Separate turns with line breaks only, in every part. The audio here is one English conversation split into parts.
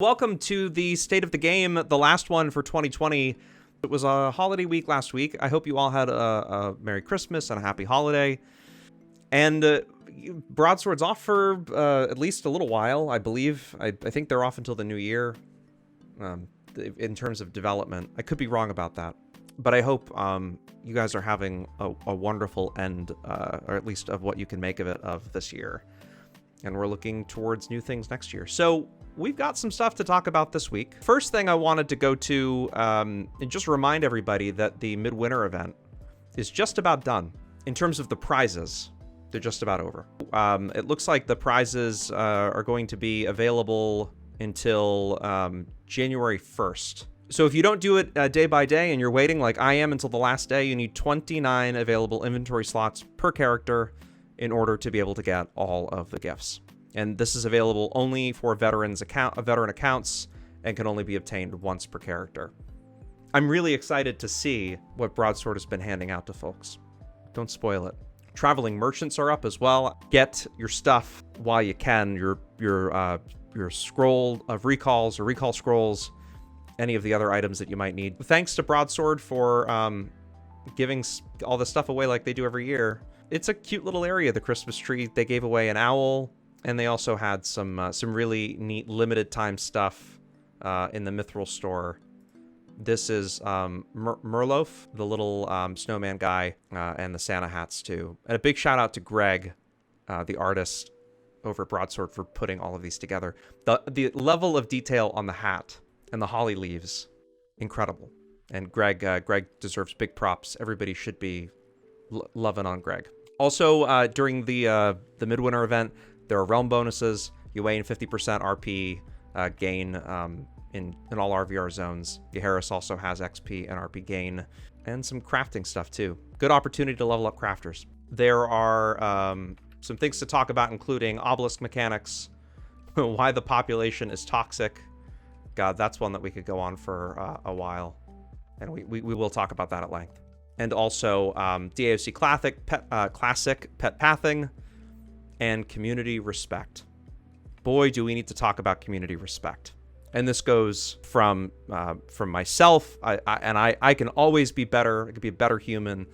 Welcome to the State of the Game, the last one for 2020. It was a holiday week last week. I hope you all had a Merry Christmas and a Happy Holiday. And Broadsword's off for at least a little while, I believe. I think they're off until the new year in terms of development. I could be wrong about that. But I hope you guys are having a wonderful end, or at least of what you can make of it, of this year. And we're looking towards new things next year. So we've got some stuff to talk about this week. First thing I wanted to go to and just remind everybody that the Midwinter Event is just about done. In terms of the prizes, they're just about over. It looks like the prizes are going to be available until January 1st. So if you don't do it day by day and you're waiting like I am until the last day, you need 29 available inventory slots per character in order to be able to get all of the gifts. And this is available only for veteran accounts and can only be obtained once per character. I'm really excited to see what Broadsword has been handing out to folks. Don't spoil it. Traveling merchants are up as well. Get your stuff while you can. Your scroll of recalls or recall scrolls, any of the other items that you might need. Thanks to Broadsword for giving all this stuff away like they do every year. It's a cute little area, the Christmas tree. They gave away an owl, and they also had some really neat limited time stuff in the Mithril store. This is Merloaf, the little snowman guy, and the Santa hats too. And a big shout out to Greg, the artist over at Broadsword, for putting all of these together. The level of detail on the hat and the holly leaves, incredible. And Greg deserves big props. Everybody should be loving on Greg. Also, during the Midwinter Event, there are realm bonuses. You gain 50% RP gain in all RVR zones. Yaharis also has XP and RP gain, and some crafting stuff too. Good opportunity to level up crafters. There are some things to talk about, including obelisk mechanics, why the population is toxic. God, that's one that we could go on for a while, and we will talk about that at length. And also Daoc Classic pet pathing and community respect. Boy, do we need to talk about community respect. And this goes from myself. I can always be better. I could be a better human,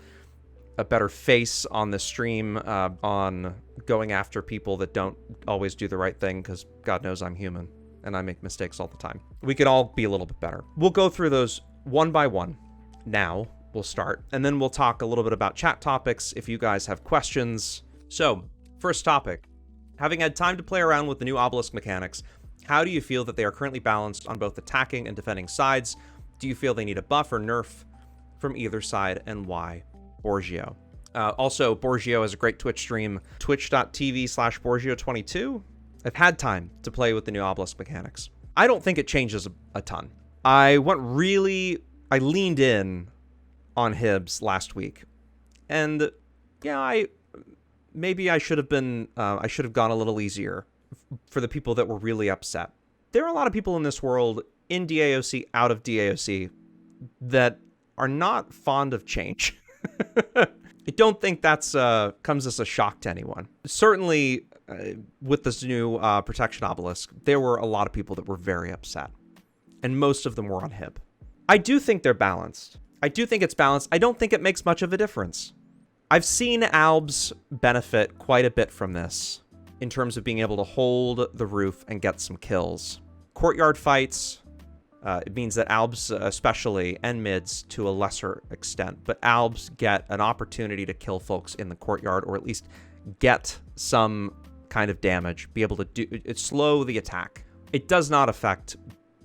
a better face on the stream, on going after people that don't always do the right thing, because God knows I'm human and I make mistakes all the time. We could all be a little bit better. We'll go through those one by one now. We'll start, and then we'll talk a little bit about chat topics if you guys have questions. So, first topic. Having had time to play around with the new obelisk mechanics, how do you feel that they are currently balanced on both attacking and defending sides? Do you feel they need a buff or nerf from either side, and why? Borgio. Also, Borgio has a great Twitch stream, twitch.tv/Borgio22. I've had time to play with the new obelisk mechanics. I don't think it changes a ton. I leaned in on Hibs last week, and yeah, maybe I should have gone a little easier for the people that were really upset. There are a lot of people in this world, in DAOC, out of DAOC, that are not fond of change. I don't think that's comes as a shock to anyone. Certainly, with this new protection obelisk, there were a lot of people that were very upset, and most of them were on Hib. I do think they're balanced. I do think it's balanced. I don't think it makes much of a difference. I've seen Albs benefit quite a bit from this in terms of being able to hold the roof and get some kills. Courtyard fights, it means that Albs especially, and mids to a lesser extent, but Albs get an opportunity to kill folks in the courtyard, or at least get some kind of damage, be able to slow the attack. It does not affect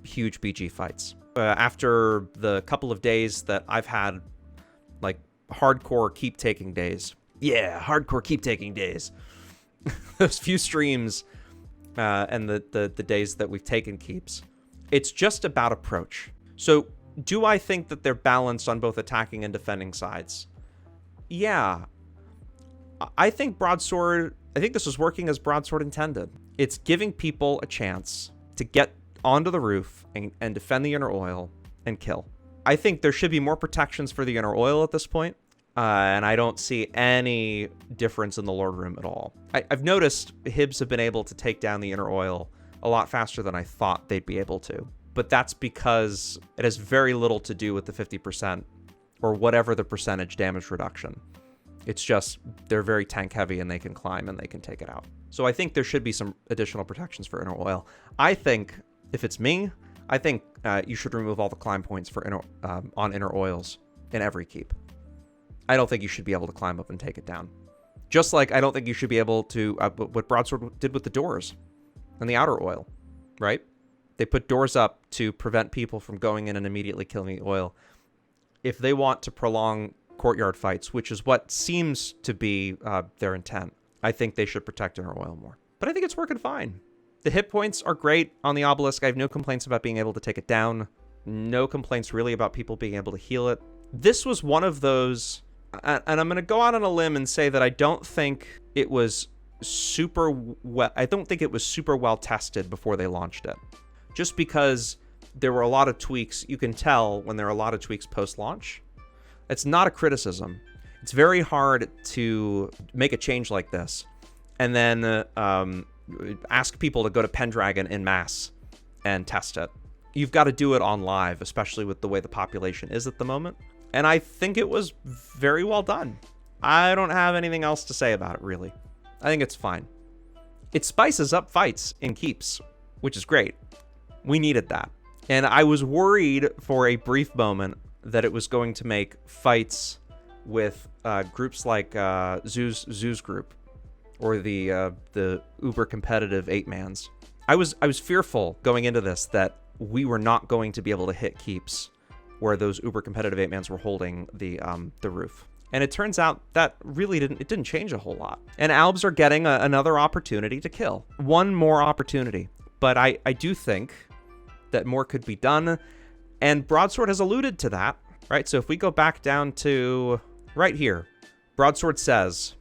huge BG fights. After the couple of days that I've had, like hardcore keep taking days. Yeah, hardcore keep taking days. Those few streams and the days that we've taken keeps. It's just about approach. So do I think that they're balanced on both attacking and defending sides? Yeah. I think this was working as Broadsword intended. It's giving people a chance to get onto the roof and defend the inner oil and kill. I think there should be more protections for the inner oil at this point, and I don't see any difference in the Lord Room at all. I've noticed Hibs have been able to take down the inner oil a lot faster than I thought they'd be able to. But that's because it has very little to do with the 50% or whatever the percentage damage reduction. It's just they're very tank heavy and they can climb and they can take it out. So I think there should be some additional protections for inner oil. I think, if it's me, I think you should remove all the climb points for on inner oils in every keep. I don't think you should be able to climb up and take it down. Just like I don't think you should be able to, what Broadsword did with the doors and the outer oil, right? They put doors up to prevent people from going in and immediately killing the oil. If they want to prolong courtyard fights, which is what seems to be their intent, I think they should protect inner oil more. But I think it's working fine. The hit points are great on the obelisk. I have no complaints about being able to take it down. No complaints really about people being able to heal it. This was one of those, and I'm going to go out on a limb and say that I don't think it was super well tested before they launched it. Just because there were a lot of tweaks, you can tell when there are a lot of tweaks post-launch. It's not a criticism. It's very hard to make a change like this and then ask people to go to Pendragon en masse and test it. You've got to do it on live, especially with the way the population is at the moment. And I think it was very well done. I don't have anything else to say about it, really. I think it's fine. It spices up fights in keeps, which is great. We needed that. And I was worried for a brief moment that it was going to make fights with groups like Zoo's group or the uber competitive 8-mans. I was fearful going into this that we were not going to be able to hit keeps where those uber competitive 8-mans were holding the roof. And it turns out that really didn't change a whole lot. And Albs are getting another opportunity to kill. One more opportunity. But I do think that more could be done. And Broadsword has alluded to that, right? So if we go back down to right here, Broadsword says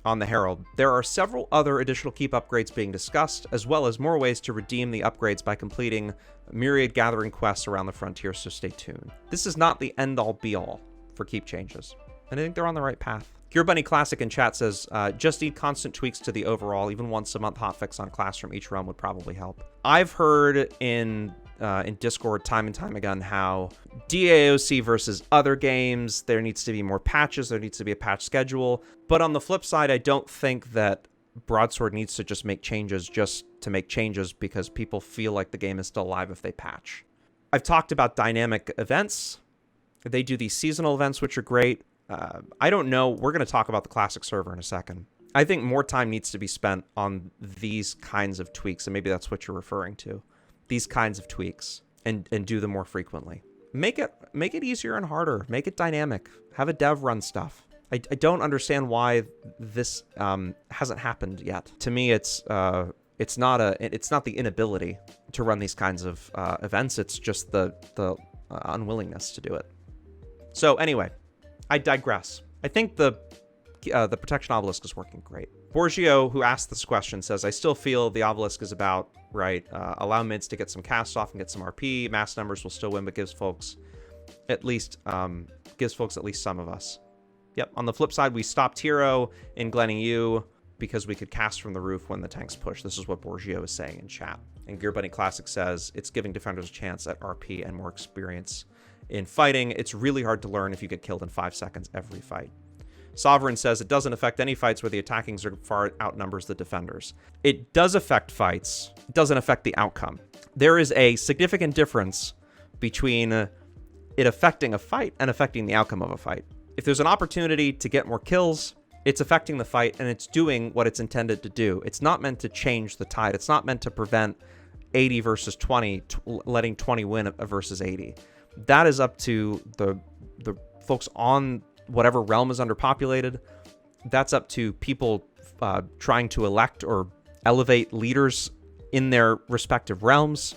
on the Herald, there are several other additional keep upgrades being discussed, as well as more ways to redeem the upgrades by completing myriad gathering quests around the frontier, so stay tuned. This is not the end-all be-all for keep changes, and I think they're on the right path. Cure Bunny Classic in chat says, just need constant tweaks to the overall, even once a month hotfix on class from each realm would probably help. I've heard in Discord time and time again how DAOC versus other games, there needs to be more patches, there needs to be a patch schedule. But on the flip side, I don't think that Broadsword needs to just make changes just to make changes because people feel like the game is still alive if they patch. I've talked about dynamic events. They do these seasonal events, which are great. I don't know. We're going to talk about the classic server in a second. I think more time needs to be spent on these kinds of tweaks, and maybe that's what you're referring to. These kinds of tweaks, and do them more frequently. Make it easier and harder. Make it dynamic. Have a dev run stuff. I don't understand why this hasn't happened yet. To me, it's not the inability to run these kinds of events. It's just the unwillingness to do it. So anyway, I digress. I think the protection obelisk is working great. Borgio, who asked this question, says, I still feel the obelisk is about right. Allow mids to get some casts off and get some RP. Mass numbers will still win, but gives folks at least some of us. Yep. On the flip side, we stopped hero in Glenning U because we could cast from the roof when the tanks push. This is what Borgio is saying in chat. And Gear Bunny Classic says it's giving defenders a chance at RP and more experience in fighting. It's really hard to learn if you get killed in 5 seconds every fight. Sovereign says it doesn't affect any fights where the attacking far outnumbers the defenders. It does affect fights. It doesn't affect the outcome. There is a significant difference between it affecting a fight and affecting the outcome of a fight. If there's an opportunity to get more kills, it's affecting the fight and it's doing what it's intended to do. It's not meant to change the tide. It's not meant to prevent 80 versus 20, letting 20 win versus 80. That is up to the folks on whatever realm is underpopulated. That's up to people trying to elect or elevate leaders in their respective realms.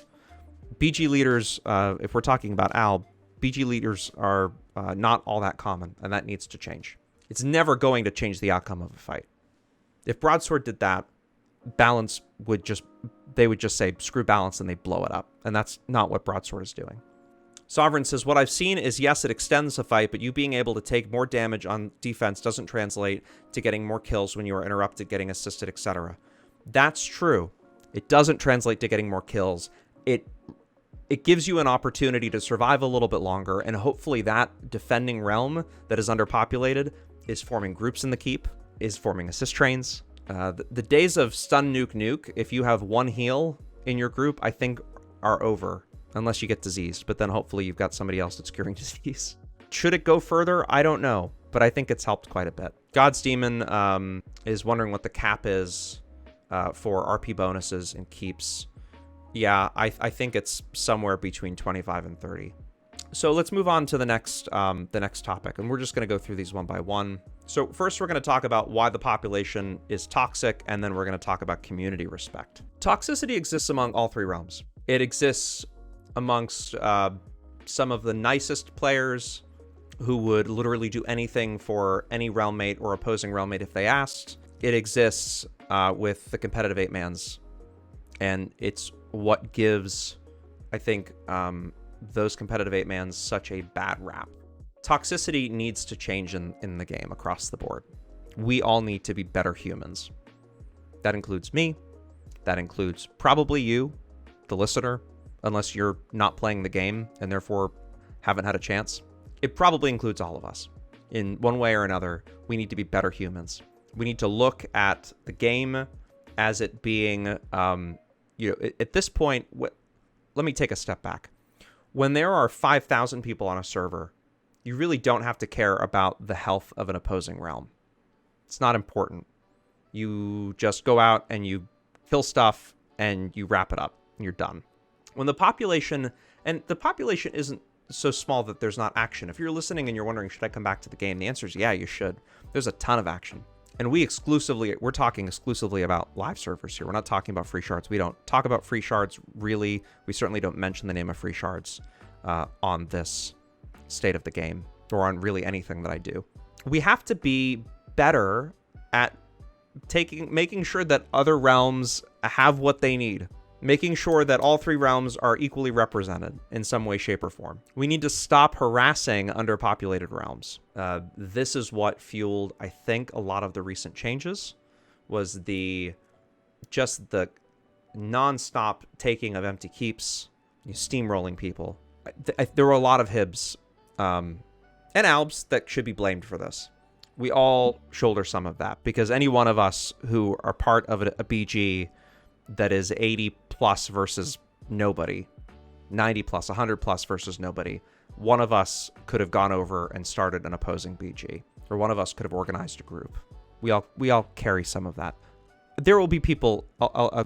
BG leaders, if we're talking about Al, BG leaders are not all that common, and that needs to change. It's never going to change the outcome of a fight. If Broadsword did that, balance would just say, screw balance, and they blow it up. And that's not what Broadsword is doing. Sovereign says, what I've seen is, yes, it extends the fight, but you being able to take more damage on defense doesn't translate to getting more kills when you are interrupted, getting assisted, etc. That's true. It doesn't translate to getting more kills. It gives you an opportunity to survive a little bit longer, and hopefully that defending realm that is underpopulated is forming groups in the keep, is forming assist trains. The days of stun nuke, if you have one heal in your group, I think are over, unless you get diseased, but then hopefully you've got somebody else that's curing disease. Should it go further? I don't know, but I think it's helped quite a bit. God's Demon is wondering what the cap is for RP bonuses and keeps. Yeah, I think it's somewhere between 25 and 30. So let's move on to the next topic, and we're just going to go through these one by one. So first, we're going to talk about why the population is toxic, and then we're going to talk about community respect. Toxicity exists among all three realms. It exists amongst some of the nicest players who would literally do anything for any realm mate or opposing realm mate if they asked. It exists with the competitive 8-mans, and it's what gives, I think, those competitive 8-mans such a bad rap. Toxicity needs to change in the game across the board. We all need to be better humans. That includes me. That includes probably you, the listener, unless you're not playing the game and therefore haven't had a chance. It probably includes all of us. In one way or another, we need to be better humans. We need to look at the game as it being, at this point, let me take a step back. When there are 5,000 people on a server, you really don't have to care about the health of an opposing realm. It's not important. You just go out and you kill stuff and you wrap it up and you're done. When the population isn't so small that there's not action. If you're listening and you're wondering, should I come back to the game? The answer is yeah, you should. There's a ton of action. And we're talking exclusively about live servers here. We're not talking about free shards. We don't talk about free shards, really. We certainly don't mention the name of free shards on this state of the game or on really anything that I do. We have to be better at making sure that other realms have what they need. Making sure that all three realms are equally represented in some way, shape, or form. We need to stop harassing underpopulated realms. This is what fueled, I think, a lot of the recent changes, was the non-stop taking of empty keeps, steamrolling people. There were a lot of Hibs and Albs that should be blamed for this. We all shoulder some of that, because any one of us who are part of a BG that is 80 plus versus nobody, 90 plus, 100 plus versus nobody, one of us could have gone over and started an opposing BG, or one of us could have organized a group. We all carry some of that. There will be people,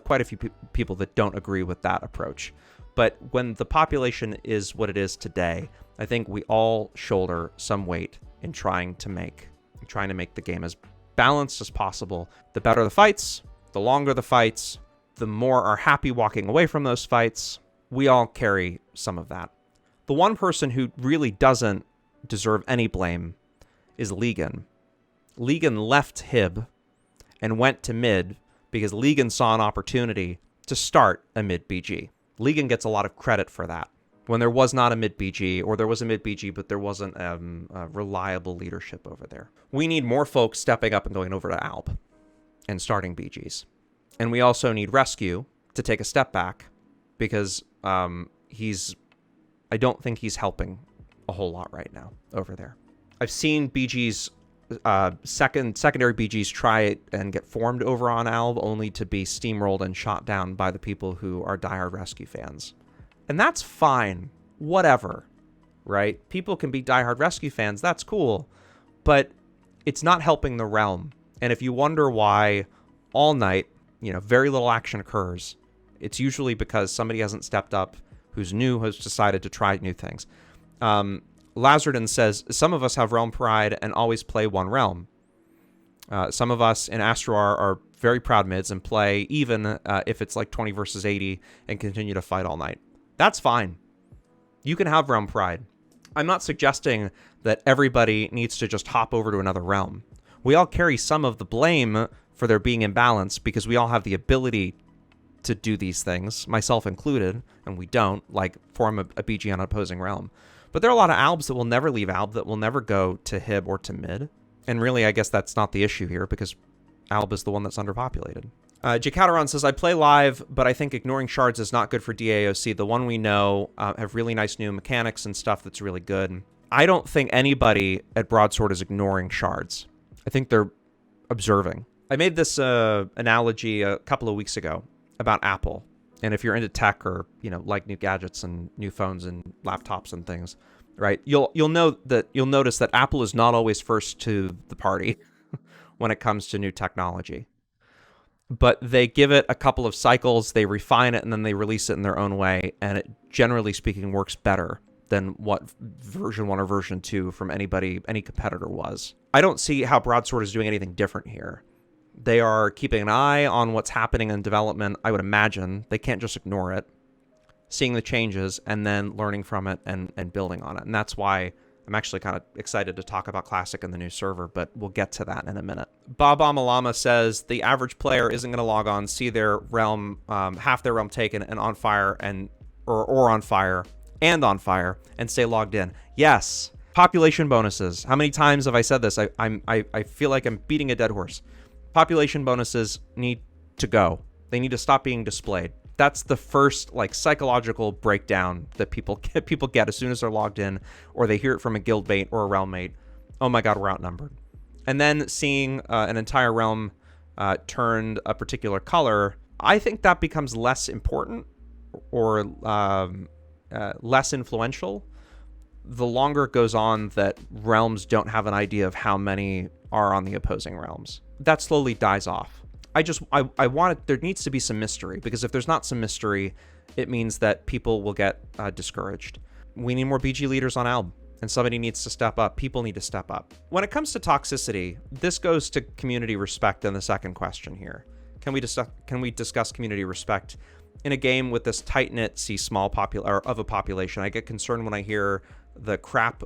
quite a few people that don't agree with that approach. But when the population is what it is today, I think we all shoulder some weight in trying to make the game as balanced as possible. The better the fights, the longer the fights, the more are happy walking away from those fights. We all carry some of that. The one person who really doesn't deserve any blame is Legan. Legan left Hib and went to mid because Legan saw an opportunity to start a mid BG. Legan gets a lot of credit for that. When there was not a mid BG, or there was a mid BG, but there wasn't reliable leadership over there. We need more folks stepping up and going over to Alb and starting BGs. And we also need Rescue to take a step back, because I don't think he's helping a whole lot right now over there. I've seen BGs, secondary BGs try it and get formed over on Alb, only to be steamrolled and shot down by the people who are diehard Rescue fans. And that's fine. Whatever, right? People can be diehard Rescue fans. That's cool. But it's not helping the realm. And if you wonder why all night, very little action occurs, it's usually because somebody hasn't stepped up, who's new, has decided to try new things. Lazardin says, some of us have realm pride and always play one realm. Some of us in Astroar are very proud mids and play even if it's like 20 versus 80 and continue to fight all night. That's fine. You can have realm pride. I'm not suggesting that everybody needs to just hop over to another realm. We all carry some of the blame for there being imbalance, because we all have the ability to do these things, myself included, and we don't, like form a BG on an opposing realm. But there are a lot of Albs that will never leave Alb, that will never go to Hib or to mid. And really, I guess that's not the issue here, because Alb is the one that's underpopulated. J. Calderon says, I play live, but I think ignoring shards is not good for DAOC. The one we know have really nice new mechanics and stuff that's really good. I don't think anybody at Broadsword is ignoring shards. I think they're observing. I made this analogy a couple of weeks ago about Apple. And if you're into tech or, like new gadgets and new phones and laptops and things, right, you'll notice that Apple is not always first to the party when it comes to new technology. But they give it a couple of cycles, they refine it, and then they release it in their own way. And it, generally speaking, works better than what version 1 or version 2 from any competitor was. I don't see how Broadsword is doing anything different here. They are keeping an eye on what's happening in development, I would imagine. They can't just ignore it. Seeing the changes and then learning from it and building on it. And that's why I'm actually kind of excited to talk about Classic and the new server, but we'll get to that in a minute. Bob Amalama says the average player isn't going to log on, see their realm, half their realm taken and on fire or on fire and stay logged in. Yes. Population bonuses. How many times have I said this? I feel like I'm beating a dead horse. Population bonuses need to go. They need to stop being displayed. That's the first psychological breakdown that people get as soon as they're logged in, or they hear it from a guild mate or a realm mate. Oh my god, we're outnumbered. And then seeing an entire realm turned a particular color, I think that becomes less important or less influential the longer it goes on that realms don't have an idea of how many are on the opposing realms. That slowly dies off. I want it, there needs to be some mystery, because if there's not some mystery, it means that people will get discouraged. We need more BG leaders on Alb, and somebody needs to step up. People need to step up. When it comes to toxicity, this goes to community respect in the second question here. Can we discuss community respect in a game with this tight-knit small of a population? I get concerned when I hear the crap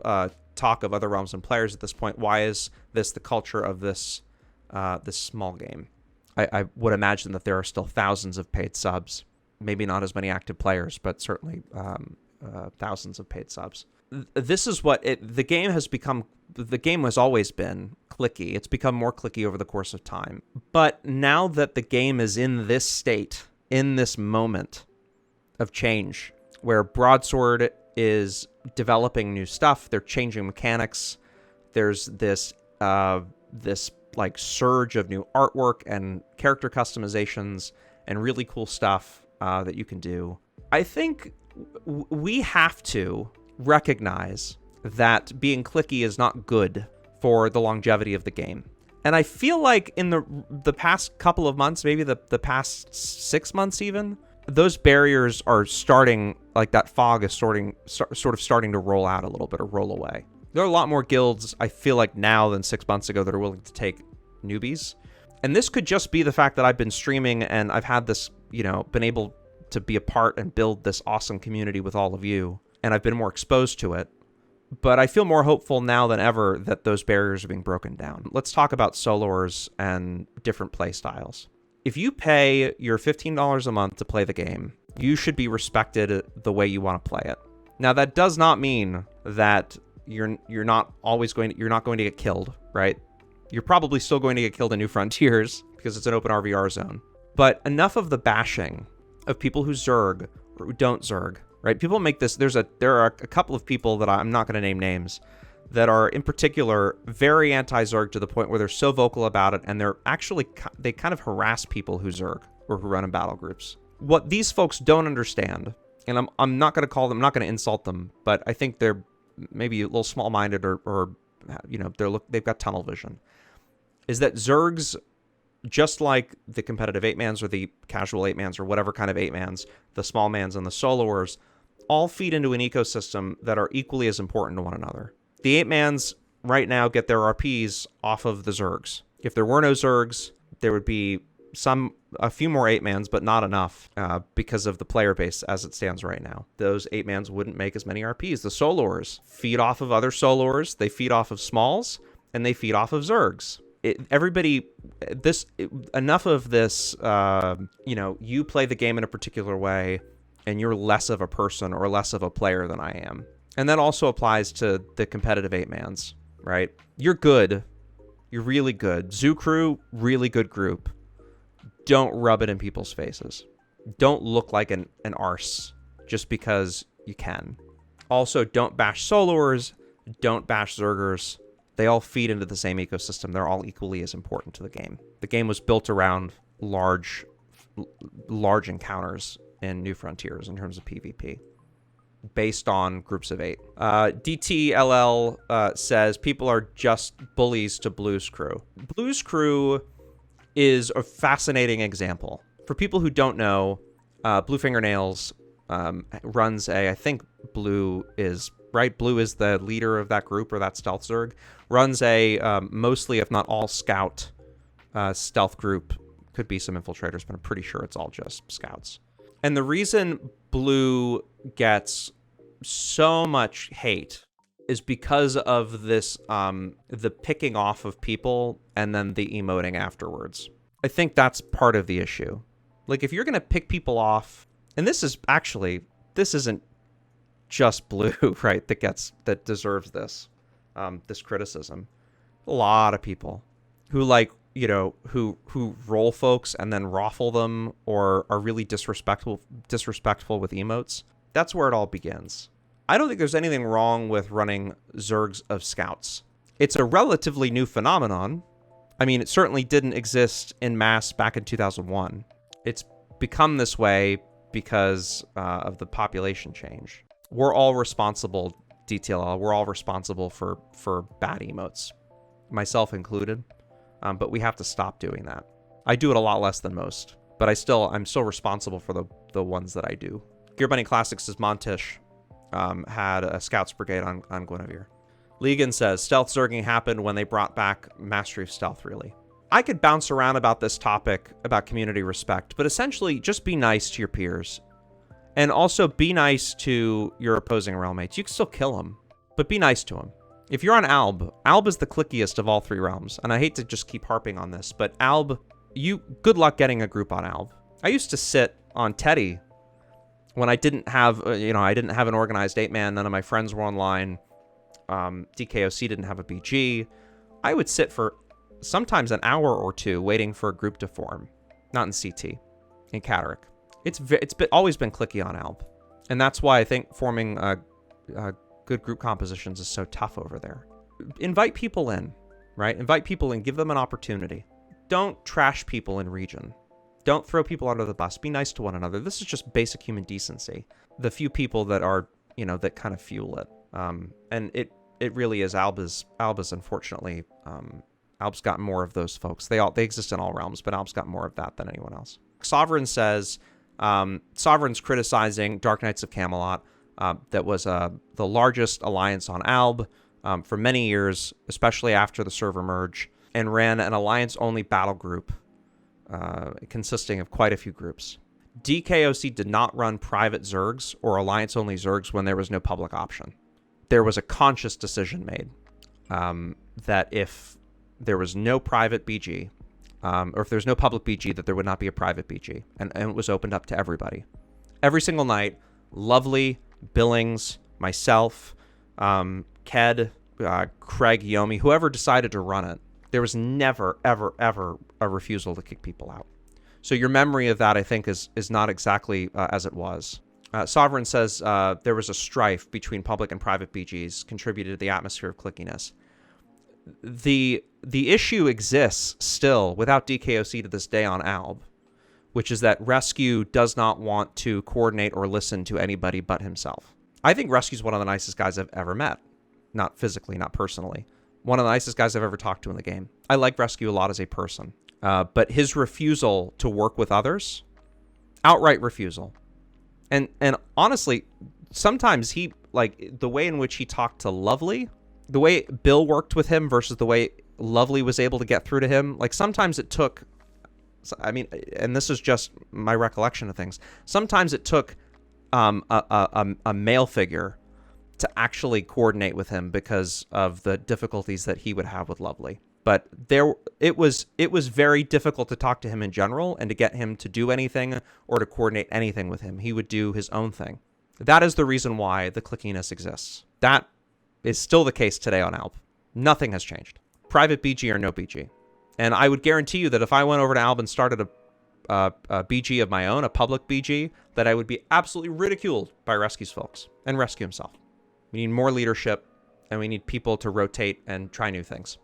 talk of other realms and players at this point. Why is this the culture of this small game? I would imagine that there are still thousands of paid subs, maybe not as many active players, but certainly thousands of paid subs. This is what the game has become. The game has always been clicky. It's become more clicky over the course of time. But now that the game is in this state, in this moment of change, where Broadsword is developing new stuff, they're changing mechanics, there's this surge of new artwork and character customizations and really cool stuff that you can do. I think we have to recognize that being clicky is not good for the longevity of the game. And I feel like in the past couple of months, maybe the past 6 months even, those barriers are starting, that fog is sort of starting to roll out a little bit or roll away. There are a lot more guilds, I feel like, now than 6 months ago that are willing to take newbies. And this could just be the fact that I've been streaming and I've had this, been able to be a part and build this awesome community with all of you, and I've been more exposed to it. But I feel more hopeful now than ever that those barriers are being broken down. Let's talk about soloers and different play styles. If you pay your $15 a month to play the game, you should be respected the way you want to play it. Now, that does not mean that you're not going to get killed, right? You're probably still going to get killed in New Frontiers because it's an open RVR zone. But enough of the bashing of people who zerg or who don't zerg, right? People make this, there are a couple of people that I'm not going to name names that are in particular very anti-zerg to the point where they're so vocal about it, and they kind of harass people who zerg or who run in battle groups. What these folks don't understand, and I'm not going to call them, I'm not going to insult them, but I think they're maybe a little small-minded or they've got tunnel vision, is that zergs, just like the competitive 8-mans or the casual 8-mans or whatever kind of 8-mans, the small mans and the soloers, all feed into an ecosystem that are equally as important to one another. The 8-mans right now get their RPs off of the zergs. If there were no zergs, there would be a few more 8-mans, but not enough because of the player base as it stands right now. Those 8-mans wouldn't make as many RPs. The soloers feed off of other soloers, they feed off of smalls, and they feed off of zergs. Enough of this, you play the game in a particular way, and you're less of a person or less of a player than I am. And that also applies to the competitive 8-mans, right? You're good. You're really good. Zoo Crew, really good group. don't rub it in people's faces. Don't look like an arse just because you can. Also, don't bash soloers, don't bash Zergers. They all feed into the same ecosystem. They're all equally as important to the game. The game was built around large encounters in New Frontiers in terms of PvP, based on groups of 8. DTLL says people are just bullies to Blue's Crew. Blue's Crew is a fascinating example. For people who don't know, Blue Fingernails runs I think Blue is, right? Blue is the leader of that group, or that stealth Zerg. Runs a mostly, if not all, scout stealth group. Could be some infiltrators, but I'm pretty sure it's all just scouts. And the reason Blue gets so much hate is because of this, the picking off of people and then the emoting afterwards. I think that's part of the issue. Like, if you're going to pick people off, and this isn't just Blue, right, that deserves this criticism. A lot of people who, like, you know, who roll folks and then raffle them, or are really disrespectful with emotes. That's where it all begins. I don't think there's anything wrong with running Zergs of scouts. It's a relatively new phenomenon. I mean, it certainly didn't exist en masse back in 2001. It's become this way because of the population change. We're all responsible, DTLL, we're all responsible for bad emotes, myself included. But we have to stop doing that. I do it a lot less than most, but I'm still responsible for the ones that I do. Gear Bunny Classics says Montish had a Scouts Brigade on Guinevere. Legan says stealth zerging happened when they brought back Mastery of Stealth, really. I could bounce around about this topic, about community respect, but essentially just be nice to your peers. And also be nice to your opposing realmmates. You can still kill them, but be nice to them. If you're on Alb is the clickiest of all 3 realms, and I hate to just keep harping on this, but Alb, good luck getting a group on Alb. I used to sit on Teddy when I didn't have, I didn't have an organized 8-man, none of my friends were online, DKOC didn't have a BG. I would sit for sometimes an hour or 2 waiting for a group to form, not in CT, in Catterick. It's always been clicky on Alb, and that's why I think forming good group compositions is so tough over there. Invite people in, right? Invite people in, give them an opportunity. Don't trash people in region. Don't throw people under the bus. Be nice to one another. This is just basic human decency. The few people that are, that kind of fuel it. And it really is Alba's unfortunately, Alb's got more of those folks. They exist in all realms, but Alb's got more of that than anyone else. Sovereign says, Sovereign's criticizing Dark Knights of Camelot. That was the largest alliance on Alb for many years, especially after the server merge, and ran an alliance-only battle group consisting of quite a few groups. DKOC did not run private Zergs or alliance-only Zergs when there was no public option. There was a conscious decision made that if there was no private BG, or if there's no public BG, that there would not be a private BG, and it was opened up to everybody. Every single night, Lovely, Billings, myself, Ked, Craig, Yomi, whoever decided to run it, there was never, ever, ever a refusal to kick people out. So your memory of that, I think, is not exactly as it was. Sovereign says there was a strife between public and private BGs, contributed to the atmosphere of clickiness. The issue exists still without DKOC to this day on Alb, which is that Rescue does not want to coordinate or listen to anybody but himself. I think Rescue's one of the nicest guys I've ever met. Not physically, not personally. One of the nicest guys I've ever talked to in the game. I like Rescue a lot as a person. But his refusal to work with others, outright refusal. And honestly, sometimes he, like, the way in which he talked to Lovely, the way Bill worked with him versus the way Lovely was able to get through to him, like, sometimes it took, I mean, and this is just my recollection of things, sometimes it took a male figure to actually coordinate with him because of the difficulties that he would have with Lovely. But it was very difficult to talk to him in general and to get him to do anything or to coordinate anything with him. He would do his own thing. That is the reason why the clickiness exists. That is still the case today on Alb. Nothing has changed. Private BG or no BG. And I would guarantee you that if I went over to Alb and started BG of my own, a public BG, that I would be absolutely ridiculed by Rescue's folks and Rescue himself. We need more leadership, and we need people to rotate and try new things.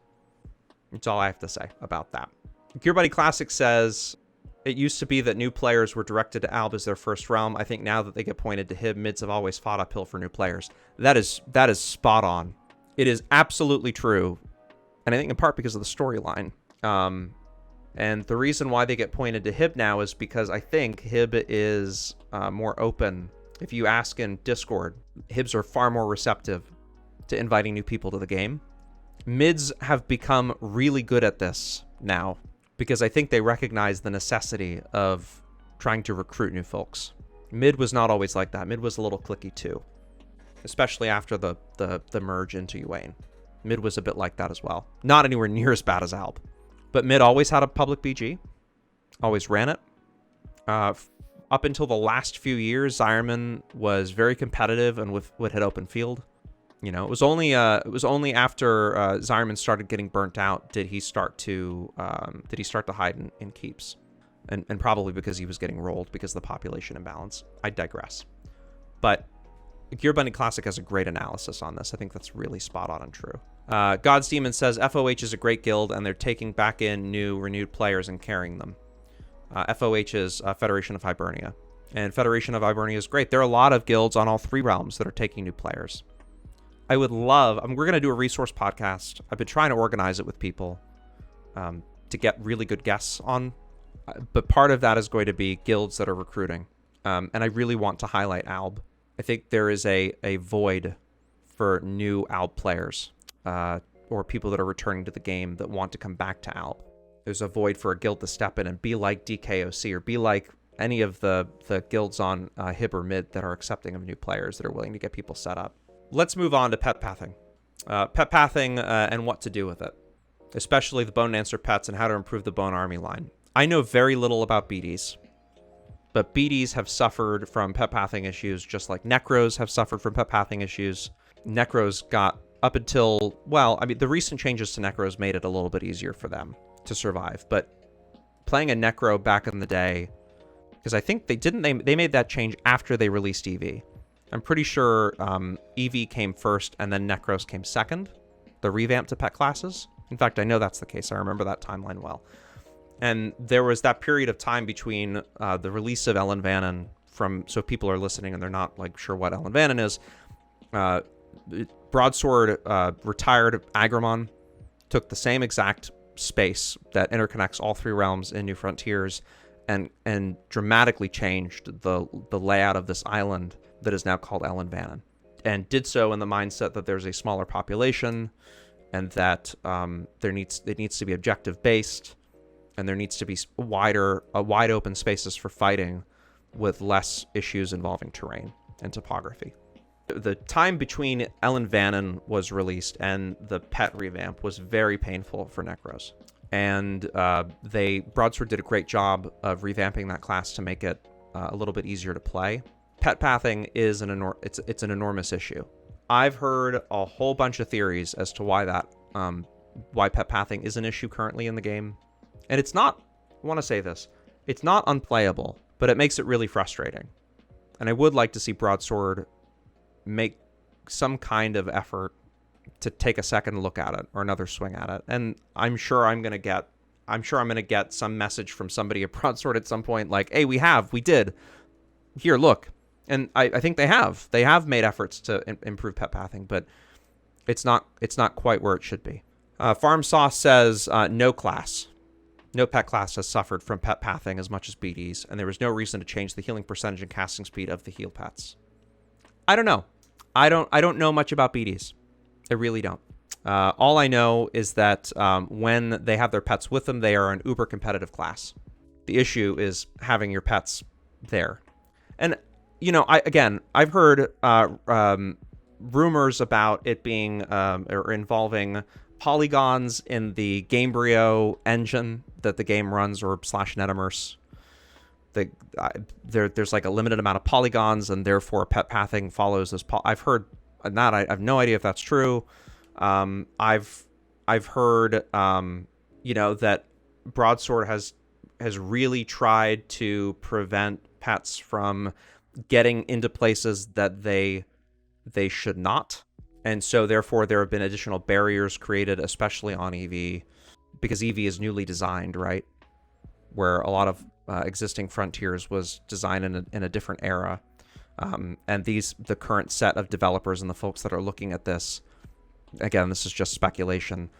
That's all I have to say about that. GearBuddy Classic says, it used to be that new players were directed to Alb as their first realm. I think now that they get pointed to Hib, mids have always fought uphill for new players. That is spot on. It is absolutely true. And I think in part because of the storyline. And the reason why they get pointed to Hib now is because I think Hib is more open. If you ask in Discord, Hibs are far more receptive to inviting new people to the game. Mids have become really good at this now because I think they recognize the necessity of trying to recruit new folks. Mid was not always like that. Mid was a little cliquey too, especially after the merge into Uane. Mid was a bit like that as well. Not anywhere near as bad as Alb. But Mid always had a public BG. Always ran it. Up until the last few years, Zyrman was very competitive and would hit open field. You know, it was only after Zyrman started getting burnt out did he start to hide in keeps, and probably because he was getting rolled because of the population imbalance. I digress. But GearBuddy Classic has a great analysis on this. I think that's really spot on and true. God's Demon says FOH is a great guild and they're taking back in new renewed players and carrying them. FOH is Federation of Hibernia, and Federation of Hibernia is great. There are a lot of guilds on all three realms that are taking new players. I would love, we're going to do a resource podcast. I've been trying to organize it with people to get really good guests on, but part of that is going to be guilds that are recruiting. And I really want to highlight Alb. I think there is a void for new Alb players or people that are returning to the game that want to come back to Alb. There's a void for a guild to step in and be like DKOC or be like any of the guilds on Hib or Mid that are accepting of new players that are willing to get people set up. Let's move on to pet pathing. Pet pathing and what to do with it, especially the Bone Dancer pets and how to improve the Bone Army line. I know very little about BDs, but BDs have suffered from pet pathing issues just like Necros have suffered from pet pathing issues. Necros got up until, well, I mean, the recent changes to Necros made it a little bit easier for them to survive, but playing a Necro back in the day, because I think they made that change after they released EV. I'm pretty sure EV came first and then Necros came second, the revamp to pet classes. In fact, I know that's the case. I remember that timeline well. And there was that period of time between the release of Ellen Vannon so if people are listening and they're not like sure what Ellen Vannon is, Broadsword retired Agramon, took the same exact space that interconnects all three realms in New Frontiers and dramatically changed the layout of this island that is now called Ellen Vannon, and did so in the mindset that there's a smaller population and that it needs to be objective based, and there needs to be wide open spaces for fighting with less issues involving terrain and topography. The time between Ellen Vannon was released and the pet revamp was very painful for Necros. And Broadsword did a great job of revamping that class to make it a little bit easier to play. Pet pathing is an enormous issue. I've heard a whole bunch of theories as to why pet pathing is an issue currently in the game. And it's not, I want to say this, it's not unplayable, but it makes it really frustrating. And I would like to see Broadsword make some kind of effort to take a second look at it or another swing at it. And I'm sure I'm going to get some message from somebody at Broadsword at some point like, hey, we did. Here, look. And I think they have made efforts to improve pet pathing, but it's not quite where it should be. Farm Sauce says no pet class has suffered from pet pathing as much as BDs, and there was no reason to change the healing percentage and casting speed of the heal pets. I don't know. I don't know much about BDs. I really don't. All I know is that when they have their pets with them, they are an uber competitive class. The issue is having your pets there. And, you know, I've heard rumors about it being or involving polygons in the Gamebryo engine that the game runs, or /Netimers. There's like a limited amount of polygons, and therefore pet pathing follows this. I've heard that. I have no idea if that's true. I've heard that Broadsword has has really tried to prevent pets from getting into places that they should not. And so therefore there have been additional barriers created, especially on EV, because EV is newly designed, right? Where a lot of existing Frontiers was designed in a different era. And the current set of developers and the folks that are looking at this, again, this is just speculation,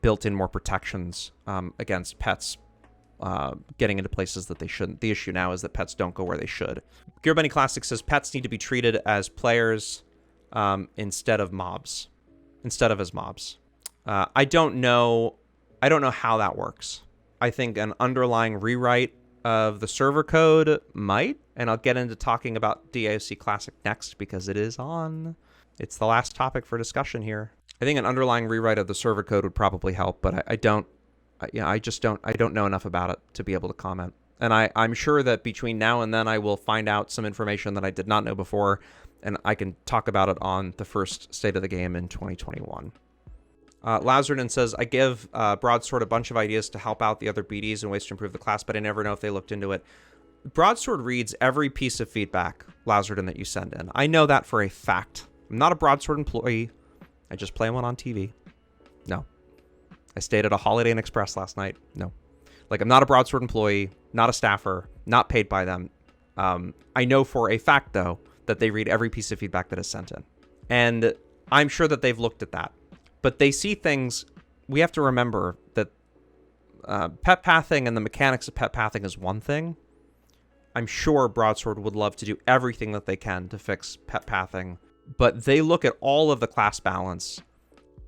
built in more protections against pets getting into places that they shouldn't. The issue now is that pets don't go where they should. Gear Bunny Classic says pets need to be treated as players instead of mobs, as mobs. I don't know how that works. I think an underlying rewrite of the server code might, and I'll get into talking about Daoc Classic next because it is on. It's the last topic for discussion here. I think an underlying rewrite of the server code would probably help, but I don't know enough about it to be able to comment. And I'm sure that between now and then I will find out some information that I did not know before, and I can talk about it on the first State of the Game in 2021. Lazardin says, I give Broadsword a bunch of ideas to help out the other BDs and ways to improve the class, but I never know if they looked into it. Broadsword reads every piece of feedback, Lazardin, that you send in. I know that for a fact. I'm not a Broadsword employee. I just play one on TV. No. I stayed at a Holiday Inn Express last night. No. Like, I'm not a Broadsword employee, not a staffer, not paid by them. I know for a fact, though, that they read every piece of feedback that is sent in. And I'm sure that they've looked at that. But they see things. We have to remember that pet pathing and the mechanics of pet pathing is one thing. I'm sure Broadsword would love to do everything that they can to fix pet pathing, but they look at all of the class balance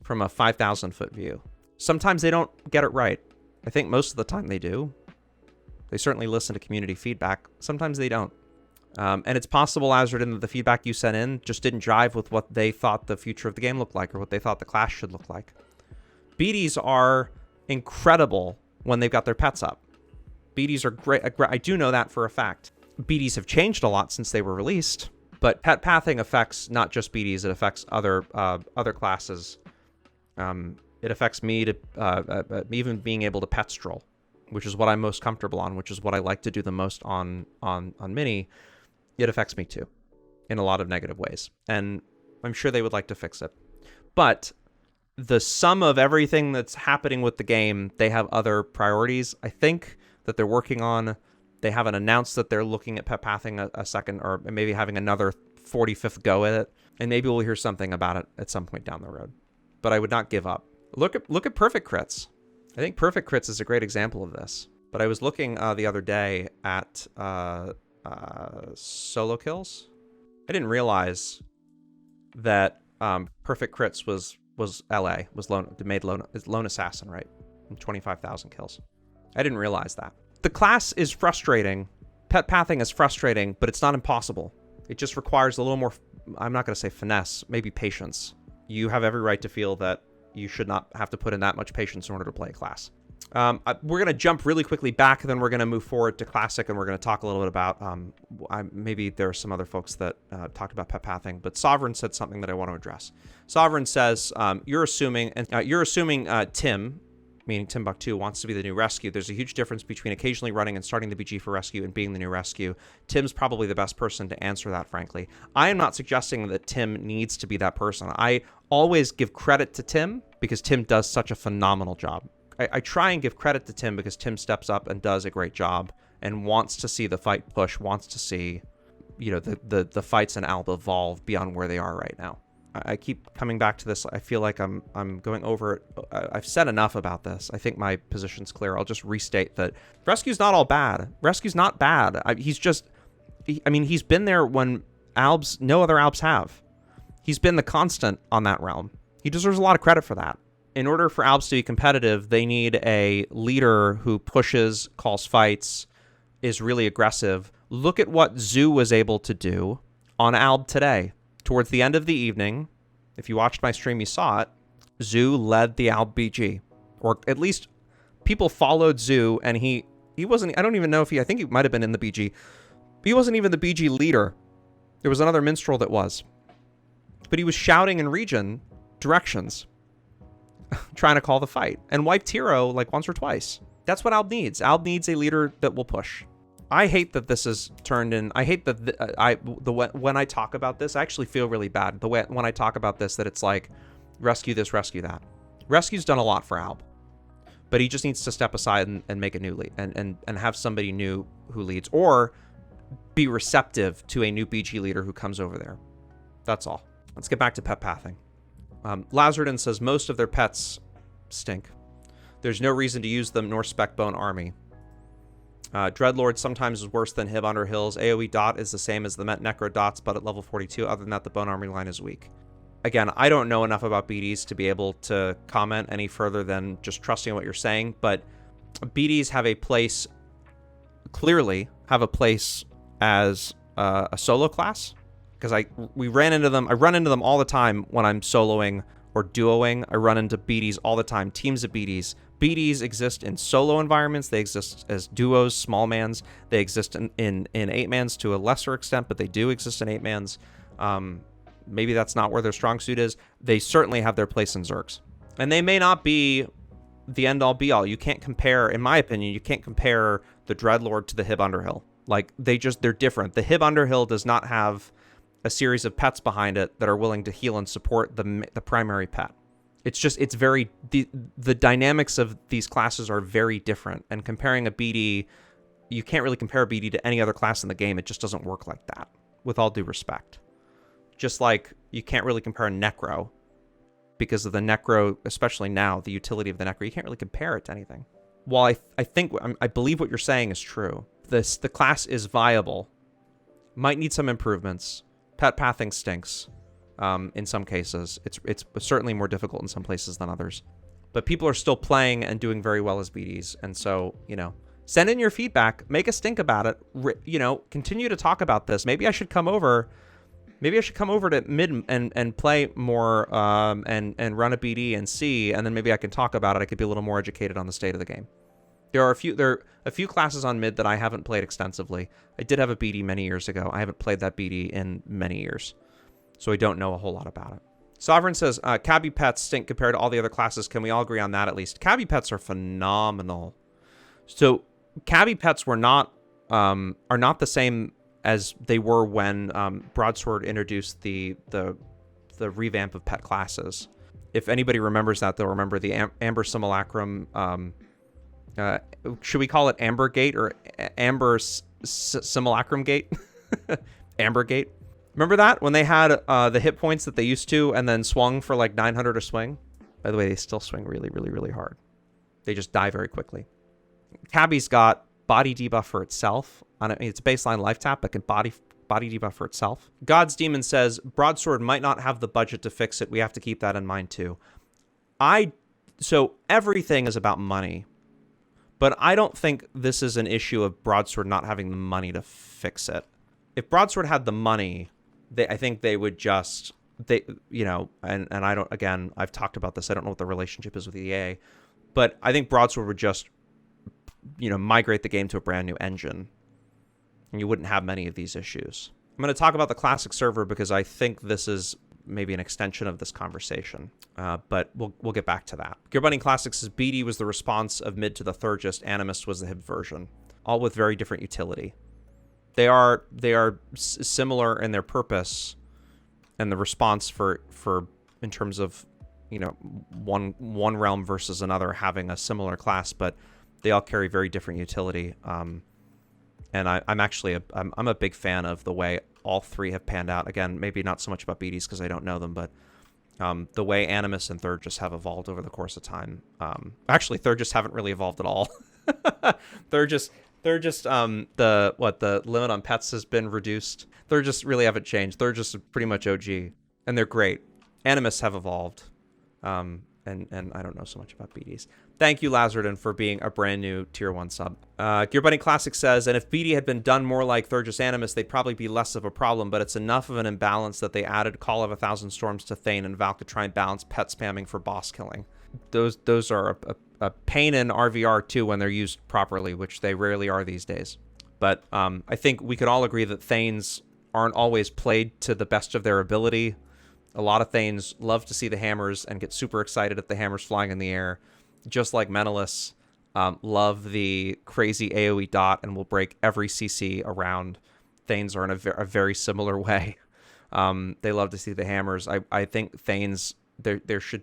from a 5,000-foot view. Sometimes they don't get it right. I think most of the time they do. They certainly listen to community feedback. Sometimes they don't. And it's possible, Azradin, that the feedback you sent in just didn't jive with what they thought the future of the game looked like or what they thought the class should look like. BDs are incredible when they've got their pets up. BDs are great. I do know that for a fact. BDs have changed a lot since they were released, but pet pathing affects not just BDs, it affects other classes. It affects me to even being able to pet stroll, which is what I'm most comfortable on, which is what I like to do the most on Mini. It affects me too, in a lot of negative ways. And I'm sure they would like to fix it. But the sum of everything that's happening with the game, they have other priorities, I think, that they're working on. They haven't announced that they're looking at pet pathing a second, or maybe having another 45th go at it. And maybe we'll hear something about it at some point down the road. But I would not give up. Look at Perfect Crits. I think Perfect Crits is a great example of this. But I was looking the other day at solo kills. I didn't realize that Perfect Crits was LA, made Lone Assassin, right? 25,000 kills. I didn't realize that. The class is frustrating. Pet pathing is frustrating, but it's not impossible. It just requires a little more, I'm not going to say finesse, maybe patience. You have every right to feel that you should not have to put in that much patience in order to play a class. We're going to jump really quickly back, then we're going to move forward to Classic, and we're going to talk a little bit about, maybe there are some other folks that talked about pet pathing, but Sovereign said something that I want to address. Sovereign says, you're assuming Tim, meaning Timbuktu, wants to be the new rescue. There's a huge difference between occasionally running and starting the BG for rescue and being the new rescue. Tim's probably the best person to answer that, frankly. I am not suggesting that Tim needs to be that person. I always give credit to Tim because Tim does such a phenomenal job. I try and give credit to Tim because Tim steps up and does a great job and wants to see the fight push, wants to see, the fights in Alba evolve beyond where they are right now. I keep coming back to this. I feel like I'm going over it. I've said enough about this. I think my position's clear. I'll just restate that Rescue's not all bad. Rescue's not bad. He's been there when no other Albs have. He's been the constant on that realm. He deserves a lot of credit for that. In order for Albs to be competitive, they need a leader who pushes, calls fights, is really aggressive. Look at what Zoo was able to do on Alb today. Towards the end of the evening, if you watched my stream, you saw it, Zoo led the Alb BG. Or at least people followed Zoo, and he wasn't, I don't even know if I think he might have been in the BG. But he wasn't even the BG leader. There was another minstrel that was. But he was shouting in region directions, trying to call the fight, and wiped Hero like once or twice. That's what Alb needs. Alb needs a leader that will push. I hate that this is turned in. I hate that when I talk about this, I actually feel really bad. When I talk about this, that it's like rescue this, rescue that. Rescue's done a lot for Alb, but he just needs to step aside and make a new lead and have somebody new who leads, or be receptive to a new BG leader who comes over there. That's all. Let's get back to pet pathing. Lazardin says most of their pets stink. There's no reason to use them nor spec Bone Army. Dreadlord sometimes is worse than Hib Underhills. AoE dot is the same as the Met Necro dots, but at level 42. Other than that, the Bone Army line is weak. Again, I don't know enough about BDs to be able to comment any further than just trusting what you're saying, but BDs have a place, clearly have a place as a solo class, because I run into them all the time when I'm soloing or duoing. I run into BDs all the time, teams of BDs. BDs exist in solo environments. They exist as duos, small mans. They exist in 8-mans to a lesser extent, but they do exist in 8-mans. Maybe that's not where their strong suit is. They certainly have their place in Zergs. And they may not be the end-all be-all. You can't compare, in my opinion, you can't compare the Dreadlord to the Hib Underhill. Like, they're different. The Hib Underhill does not have a series of pets behind it that are willing to heal and support the primary pet. It's very, the dynamics of these classes are very different. And comparing a BD, you can't really compare a BD to any other class in the game. It just doesn't work like that, with all due respect. Just like you can't really compare a Necro, because of the Necro, especially now, the utility of the Necro. You can't really compare it to anything. While I believe what you're saying is true. The class is viable. Might need some improvements. Pet pathing stinks. In some cases, it's certainly more difficult in some places than others. But people are still playing and doing very well as BDs, and so send in your feedback. Make us think about it. Continue to talk about this. Maybe I should come over. Maybe I should come over to mid and play more and run a BD and see, and then maybe I can talk about it. I could be a little more educated on the state of the game. There are a few classes on mid that I haven't played extensively. I did have a BD many years ago. I haven't played that BD in many years, so I don't know a whole lot about it. Sovereign says, Cabbie pets stink compared to all the other classes. Can we all agree on that at least? Cabbie pets are phenomenal. So Cabbie pets are not the same as they were when Broadsword introduced the revamp of pet classes. If anybody remembers that, they'll remember the Amber Simulacrum. Should we call it Amber Gate or Amber Simulacrum Gate? Amber Gate. Remember that? When they had the hit points that they used to and then swung for like 900 a swing? By the way, they still swing really, really, really hard. They just die very quickly. Cabbie's got body debuff for itself. It's a baseline life tap, but can body debuff for itself. God's Demon says, Broadsword might not have the budget to fix it. We have to keep that in mind too. So everything is about money. But I don't think this is an issue of Broadsword not having the money to fix it. If Broadsword had the money, I think they would just, and I don't, again, I've talked about this. I don't know what the relationship is with EA, but I think Broadsword would just, migrate the game to a brand new engine, and you wouldn't have many of these issues. I'm going to talk about the classic server because I think this is maybe an extension of this conversation, but we'll get back to that. Gearbunny Classic says BD was the response of mid to the Thurgist, Animist was the Hib version, all with very different utility. They are similar in their purpose and the response for in terms of one realm versus another having a similar class, but they all carry very different utility. And I'm actually I'm a big fan of the way all three have panned out. Again, maybe not so much about BDs because I don't know them, but the way Animus and Thurgist have evolved over the course of time. Actually, Thurgist haven't really evolved at all. Thurgist, the limit on pets has been reduced. Thurgist really haven't changed. Thurgist is pretty much OG, and they're great. Animus have evolved, and I don't know so much about BDs. Thank you, Lazardin, for being a brand new Tier 1 sub. Gearbunny Classic says, and if BD had been done more like Thurgist Animus, they'd probably be less of a problem, but it's enough of an imbalance that they added Call of 1,000 Storms to Thane and Valk to try and balance pet spamming for boss killing. Those are a pain in RVR too when they're used properly, which they rarely are these days. But I think we could all agree that Thanes aren't always played to the best of their ability. A lot of Thanes love to see the hammers and get super excited at the hammers flying in the air, just like Menelaus. love the crazy AoE dot and will break every CC around. Thanes are in a very similar way. They love to see the hammers. I think Thanes, there should,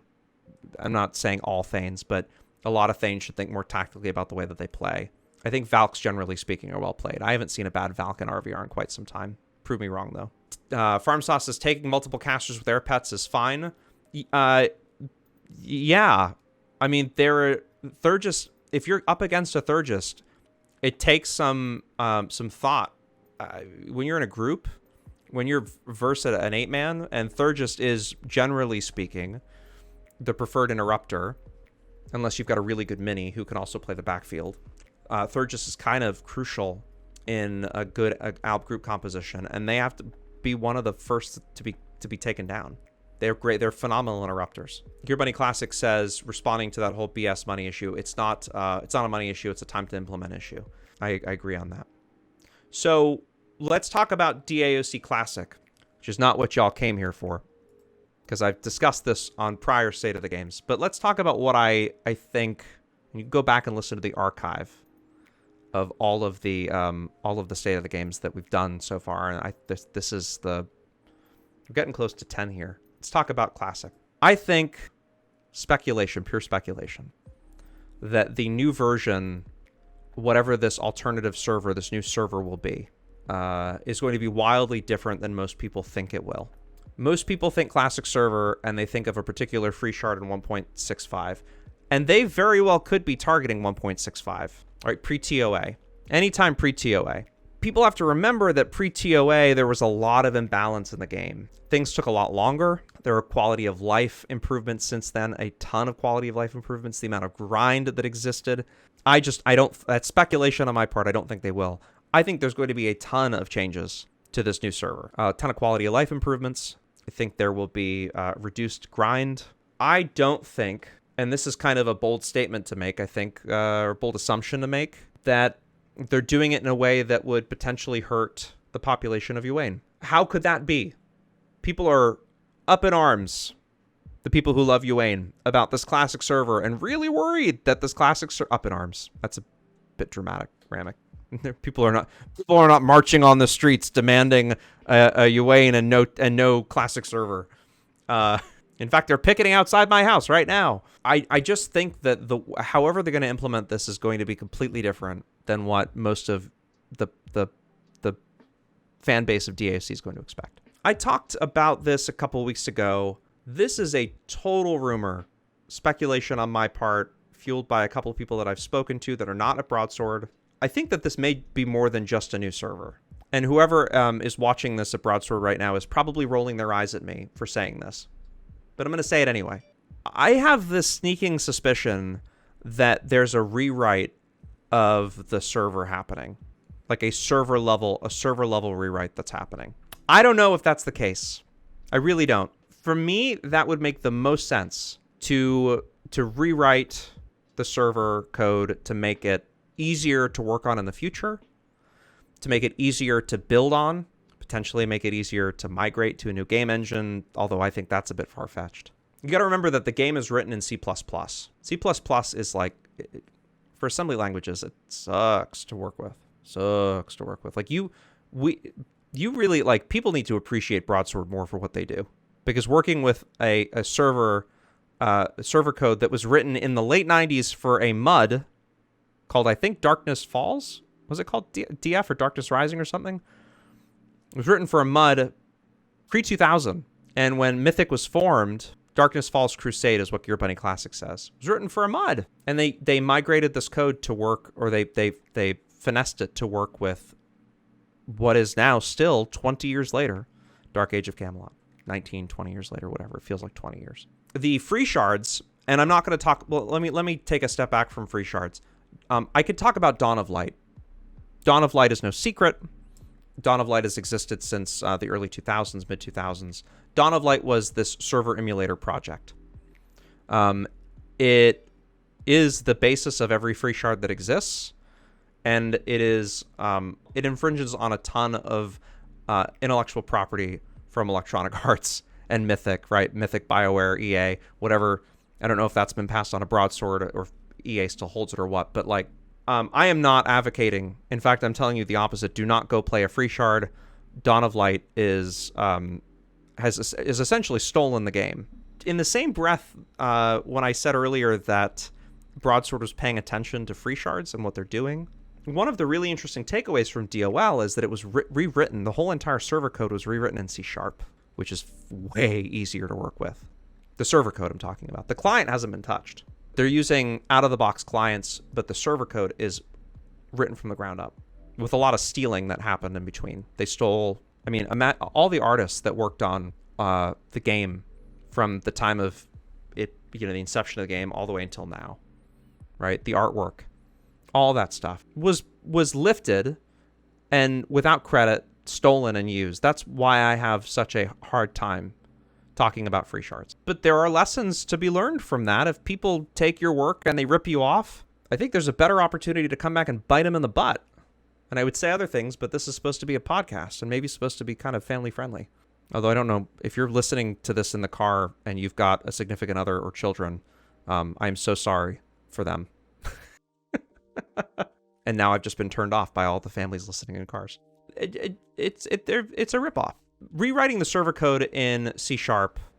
I'm not saying all Thanes, but a lot of Thanes should think more tactically about the way that they play. I think Valks, generally speaking, are well played. I haven't seen a bad Valk in RVR in quite some time. Prove me wrong, though. Farm Sauce says taking multiple casters with air pets is fine. Yeah. I mean, Thurgist, if you're up against a Thurgist, it takes some thought. When you're in a group, when you're versus an 8-man, and Thurgist is, generally speaking, the preferred interrupter, unless you've got a really good mini who can also play the backfield. Thurgist is kind of crucial in a good ALP group composition, and they have to be one of the first to be taken down. They're great. They're phenomenal interrupters. Gear Bunny Classic says, responding to that whole BS money issue, it's not a money issue. It's a time to implement issue. I agree on that. So let's talk about DAOC Classic, which is not what y'all came here for, because I've discussed this on prior State of the Games. But let's talk about what I think. You can go back and listen to the archive of all of the State of the Games that we've done so far, and this is we're getting close to 10 here. Let's talk about Classic. I think pure speculation, that the new version, whatever this alternative server, this new server will be, is going to be wildly different than most people think it will. Most people think Classic server, and they think of a particular free shard in 1.65, and they very well could be targeting 1.65, right? Pre-TOA. Anytime pre-TOA. People have to remember that pre-TOA, there was a lot of imbalance in the game. Things took a lot longer. There were quality of life improvements since then, a ton of quality of life improvements, the amount of grind that existed. That's speculation on my part. I don't think they will. I think there's going to be a ton of changes to this new server. A ton of quality of life improvements. I think there will be reduced grind. I don't think, and this is kind of a bold statement to make, I think, or bold assumption to make, that they're doing it in a way that would potentially hurt the population of Uain. How could that be? People are up in arms, the people who love Uain, about this Classic server, and really worried that this Classic up in arms. That's a bit dramatic, Ramek. People are not marching on the streets demanding a Uain and no Classic server. In fact, they're picketing outside my house right now. I just think that however they're going to implement this is going to be completely different than what most of the fan base of DAOC is going to expect. I talked about this a couple of weeks ago. This is a total rumor, speculation on my part, fueled by a couple of people that I've spoken to that are not at Broadsword. I think that this may be more than just a new server. And whoever is watching this at Broadsword right now is probably rolling their eyes at me for saying this. But I'm going to say it anyway. I have this sneaking suspicion that there's a rewrite of the server happening. Like a server level rewrite that's happening. I don't know if that's the case. I really don't. For me, that would make the most sense to rewrite the server code to make it easier to work on in the future, to make it easier to build on, potentially make it easier to migrate to a new game engine, although I think that's a bit far-fetched. You got to remember that the game is written in C++. C++ is like, for assembly languages, it sucks to work with. Like you really, like, people need to appreciate Broadsword more for what they do, because working with a server code that was written in the late 90s for a MUD called, I think, Darkness Falls? Was it called DF or Darkness Rising or something? It was written for a MUD pre-2000. And when Mythic was formed, Darkness Falls Crusade is what Gear Bunny Classic says. It was written for a MUD. And they migrated this code to work, or they finessed it to work with what is now still 20 years later, Dark Age of Camelot. 20 years later, whatever. It feels like 20 years. The free shards, and I'm not going to talk, well, let me take a step back from free shards. I could talk about Dawn of Light. Dawn of Light is no secret. Dawn of Light has existed since the early 2000s, mid-2000s. Dawn of Light was this server emulator project. It is the basis of every free shard that exists, and it infringes on a ton of intellectual property from Electronic Arts and Mythic, right? Mythic, BioWare, EA, whatever. I don't know if that's been passed on a Broadsword or EA still holds it or what, but like, I am not advocating. In fact, I'm telling you the opposite. Do not go play a free shard. Dawn of Light is essentially stolen the game. In the same breath, when I said earlier that Broadsword was paying attention to free shards and what they're doing, one of the really interesting takeaways from DOL is that it was rewritten. The whole entire server code was rewritten in C#, which is way easier to work with. The server code I'm talking about. The client hasn't been touched. They're using out-of-the-box clients, but the server code is written from the ground up with a lot of stealing that happened in between. They stole, all the artists that worked on the game from the time of it, the inception of the game all the way until now, right? The artwork, all that stuff was lifted and without credit, stolen and used. That's why I have such a hard time talking about free shards. But there are lessons to be learned from that. If people take your work and they rip you off, I think there's a better opportunity to come back and bite them in the butt. And I would say other things, but this is supposed to be a podcast and maybe supposed to be kind of family friendly. Although I don't know if you're listening to this in the car and you've got a significant other or children, I'm so sorry for them. And now I've just been turned off by all the families listening in cars. It's a ripoff. Rewriting the server code in C#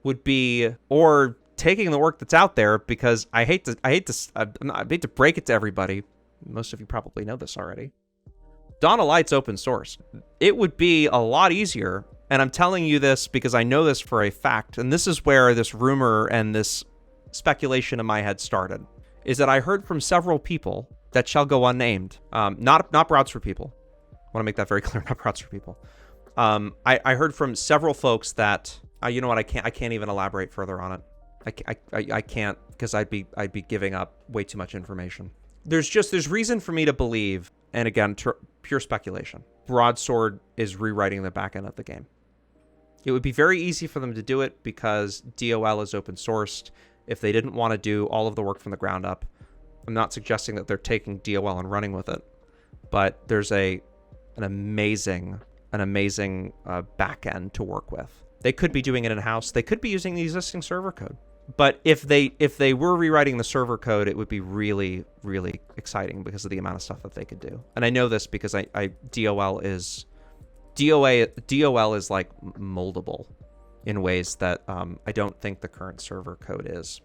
would be, or taking the work that's out there, because I hate to break it to everybody. Most of you probably know this already. Dawn of Light's open source. It would be a lot easier, and I'm telling you this because I know this for a fact, and this is where this rumor and this speculation in my head started, is that I heard from several people that shall go unnamed, not Broadsword people. I want to make that very clear, not Broadsword people. I heard from several folks that you know what, I can't even elaborate further on it. I can't, because I'd be giving up way too much information. There's reason for me to believe, and again, pure speculation, Broadsword is rewriting the back end of the game. It would be very easy for them to do it because DOL is open sourced. If they didn't want to do all of the work from the ground up, I'm not suggesting that they're taking DOL and running with it, but there's an amazing back end to work with. They could be doing it in-house. They could be using the existing server code. But if they were rewriting the server code, it would be really, really exciting because of the amount of stuff that they could do. And I know this because DOL is like moldable in ways that I don't think the current server code is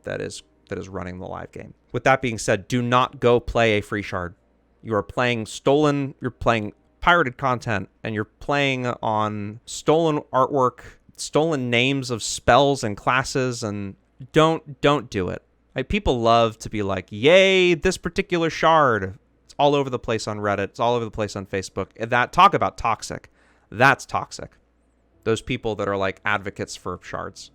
that is running the live game. With that being said, do not go play a free shard. You are playing stolen, you're playing pirated content, and you're playing on stolen artwork, stolen names of spells and classes, and don't do it. People love to be like, yay, this particular shard. It's all over the place on Reddit. It's all over the place on Facebook. That, talk about toxic. That's toxic. Those people that are like advocates for shards.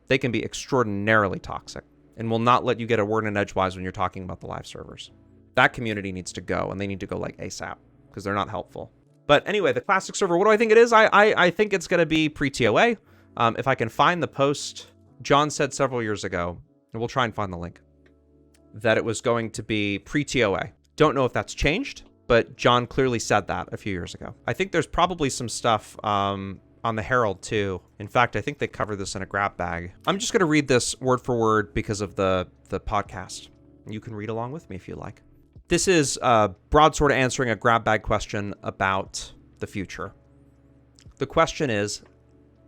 They can be extraordinarily toxic and will not let you get a word in edgewise when you're talking about the live servers. That community needs to go, and they need to go like ASAP because they're not helpful. But anyway, the classic server, what do I think it is? I think it's going to be pre-TOA. If I can find the post, John said several years ago, and we'll try and find the link, that it was going to be pre-TOA. Don't know if that's changed, but John clearly said that a few years ago. I think there's probably some stuff on the Herald too. In fact, I think they cover this in a grab bag. I'm just going to read this word for word because of the podcast. You can read along with me if you like. This is Broadsword answering a grab bag question about the future. The question is,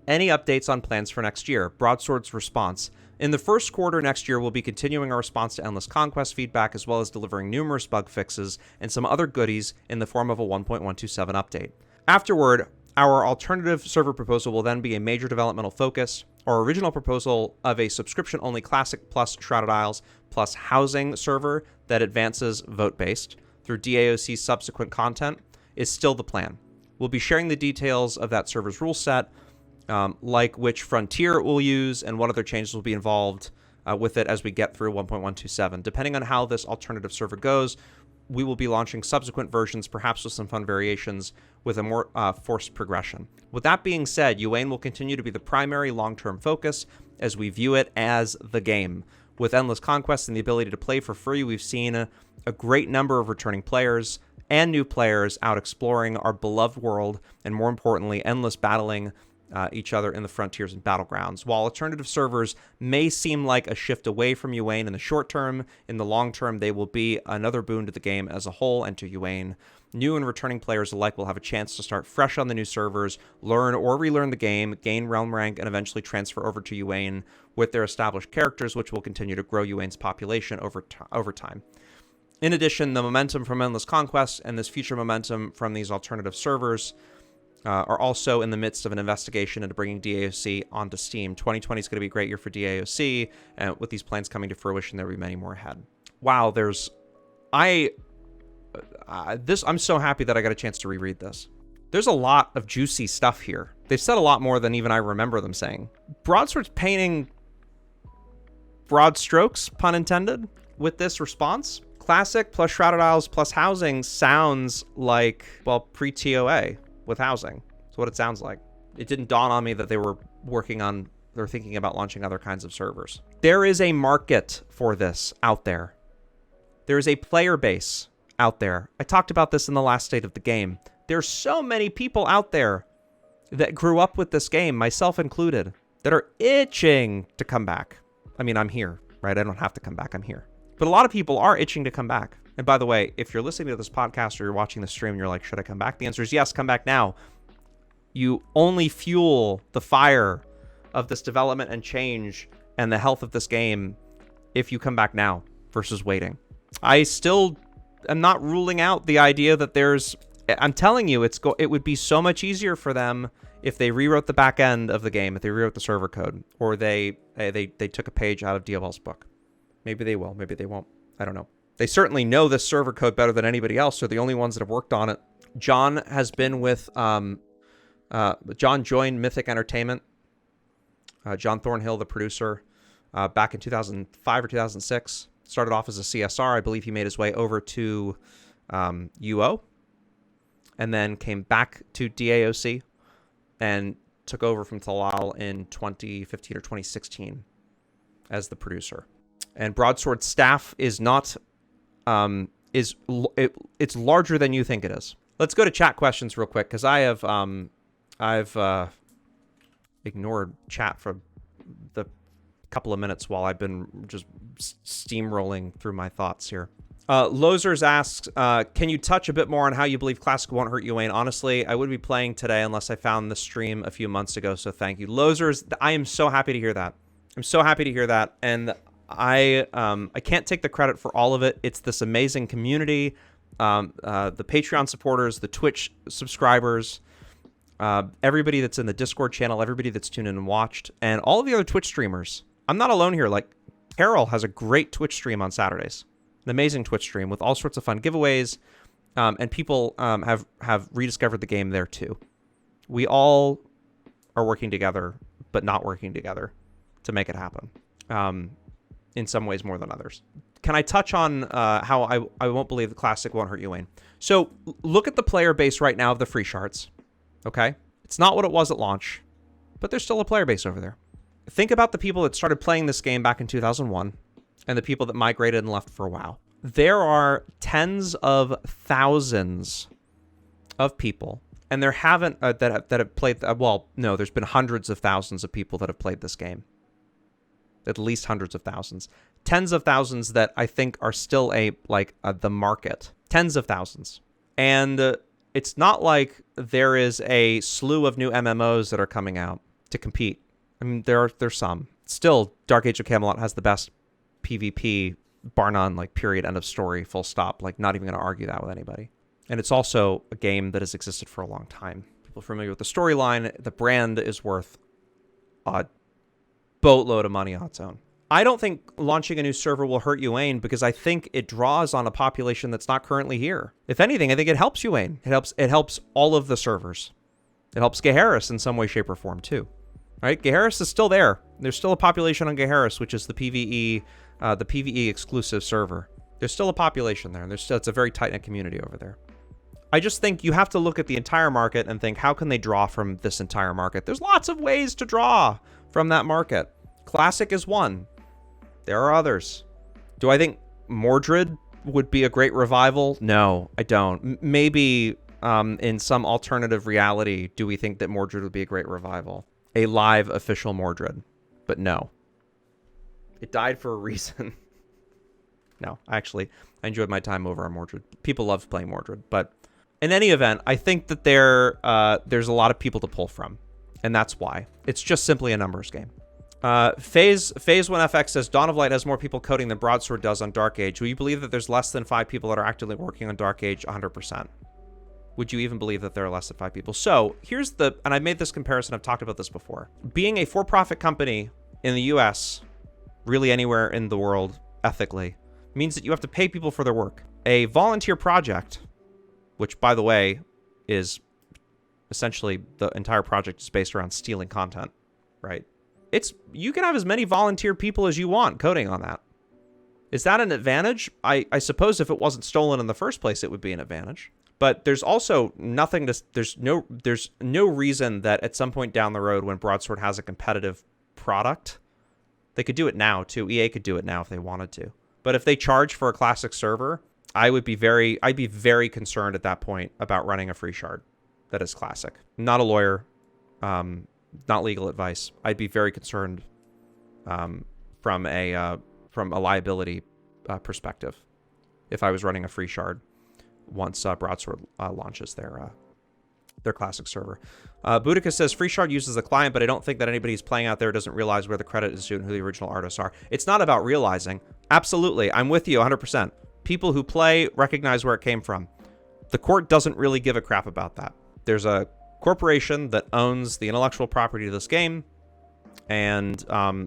any updates on plans for next year? Broadsword's response: in the first quarter next year, we'll be continuing our response to Endless Conquest feedback, as well as delivering numerous bug fixes and some other goodies in the form of a 1.127 update. Afterward, our alternative server proposal will then be a major developmental focus. Our original proposal of a subscription-only Classic plus Shrouded Isles plus housing server that advances vote-based through DAOC's subsequent content is still the plan. We'll be sharing the details of that server's rule set, like which frontier it will use and what other changes will be involved with it as we get through 1.127. Depending on how this alternative server goes, we will be launching subsequent versions, perhaps with some fun variations, with a more forced progression. With that being said, UAIN will continue to be the primary long-term focus as we view it as the game. With Endless Conquest and the ability to play for free, we've seen a great number of returning players and new players out exploring our beloved world, and more importantly, endless battling each other in the frontiers and battlegrounds. While alternative servers may seem like a shift away from UAIN in the short term, in the long term, they will be another boon to the game as a whole and to UAIN. New and returning players alike will have a chance to start fresh on the new servers, learn or relearn the game, gain realm rank, and eventually transfer over to UAIN with their established characters, which will continue to grow UAIN's population over time. In addition, the momentum from Endless Conquest and this future momentum from these alternative servers are also in the midst of an investigation into bringing DAOC onto Steam. 2020 is going to be a great year for DAOC, and with these plans coming to fruition, there will be many more ahead. Wow, I'm so happy that I got a chance to reread this. There's a lot of juicy stuff here. They've said a lot more than even I remember them saying. Broadsword's painting broad strokes, pun intended, with this response. Classic plus Shrouded Isles plus housing sounds like, well, pre-TOA with housing. That's what it sounds like. It didn't dawn on me that they were thinking about launching other kinds of servers. There is a market for this out there. There is a player base out there. I talked about this in the last state of the game. There's so many people out there that grew up with this game, myself included, that are itching to come back. I mean, I'm here, right? I don't have to come back. I'm here. But a lot of people are itching to come back. And by the way, if you're listening to this podcast or you're watching the stream and you're like, should I come back? The answer is yes, come back now. You only fuel the fire of this development and change and the health of this game if you come back now versus waiting. I still am not ruling out the idea that I'm telling you, it would be so much easier for them if they rewrote the back end of the game, if they rewrote the server code, or they took a page out of Diabol's book. Maybe they will, maybe they won't. I don't know. They certainly know this server code better than anybody else. They're the only ones that have worked on it. John has been with, John joined Mythic Entertainment. John Thornhill, the producer, back in 2005 or 2006. Started off as a CSR. I believe he made his way over to UO and then came back to DAOC and took over from Talal in 2015 or 2016 as the producer. And Broadsword's staff is not, it's larger than you think it is. Let's go to chat questions real quick, because I've ignored chat for the couple of minutes while I've been just steamrolling through my thoughts here. Lozers asks, can you touch a bit more on how you believe Classic won't hurt Wayne? Honestly, I would be playing today unless I found the stream a few months ago, so thank you. Lozers, I am so happy to hear that. I'm so happy to hear that, and I can't take the credit for all of it. It's this amazing community, the Patreon supporters, the Twitch subscribers, everybody that's in the Discord channel, everybody that's tuned in and watched, and all of the other Twitch streamers. I'm not alone here. Like, Carol has a great Twitch stream on Saturdays. An amazing Twitch stream with all sorts of fun giveaways, and people have rediscovered the game there too. We all are working together, but not working together to make it happen. In some ways more than others. Can I touch on how I won't believe the Classic won't hurt you, Wayne? So look at the player base right now of the free shards. Okay, it's not what it was at launch, but there's still a player base over there. Think about the people that started playing this game back in 2001 and the people that migrated and left for a while. There are tens of thousands of people, and there haven't that have played. Well, no, there's been hundreds of thousands of people that have played this game. At least hundreds of thousands, tens of thousands that I think are still the market. Tens of thousands, and it's not like there is a slew of new MMOs that are coming out to compete. I mean, there's some. Still, Dark Age of Camelot has the best PvP, bar none, like, period, end of story, full stop. Like, not even going to argue that with anybody. And it's also a game that has existed for a long time. People familiar with the storyline, the brand is worth a boatload of money on its own. I don't think launching a new server will hurt UAIN because I think it draws on a population that's not currently here. If anything, I think it helps UAIN. It helps all of the servers. It helps Geharis in some way, shape, or form too. Right? Geharis is still there. There's still a population on Geharis, which is the PvE exclusive server. There's still a population there. It's a very tight-knit community over there. I just think you have to look at the entire market and think, how can they draw from this entire market? There's lots of ways to draw from that market. Classic is one. There are others. Do I think Mordred would be a great revival? No, I don't. Maybe in some alternative reality, do we think that Mordred would be a great revival? A live official Mordred. But no. It died for a reason. No, actually, I enjoyed my time over on Mordred. People loved playing Mordred. But in any event, I think that there's a lot of people to pull from. And that's why. It's just simply a numbers game. Phase 1FX says, Dawn of Light has more people coding than Broadsword does on Dark Age. Will you believe that there's less than 5 people that are actively working on Dark Age 100%? Would you even believe that there are less than 5 people? So here's and I made this comparison, I've talked about this before. Being a for-profit company in the US, really anywhere in the world, ethically, means that you have to pay people for their work. A volunteer project, which by the way, is essentially the entire project is based around stealing content, right? You can have as many volunteer people as you want coding on that. Is that an advantage? I suppose if it wasn't stolen in the first place, it would be an advantage. But there's also there's no reason that at some point down the road when Broadsword has a competitive product, they could do it now too. EA could do it now if they wanted to. But if they charge for a classic server, I'd be very concerned at that point about running a free shard that is classic. I'm not a lawyer, not legal advice. I'd be very concerned from a liability perspective if I was running a free shard once Broadsword launches their classic server. Boudica says, free shard uses the client, but I don't think that anybody who's playing out there doesn't realize where the credit is due and who the original artists are. It's not about realizing. Absolutely. I'm with you 100%. People who play recognize where it came from. The court doesn't really give a crap about that. There's a corporation that owns the intellectual property of this game, and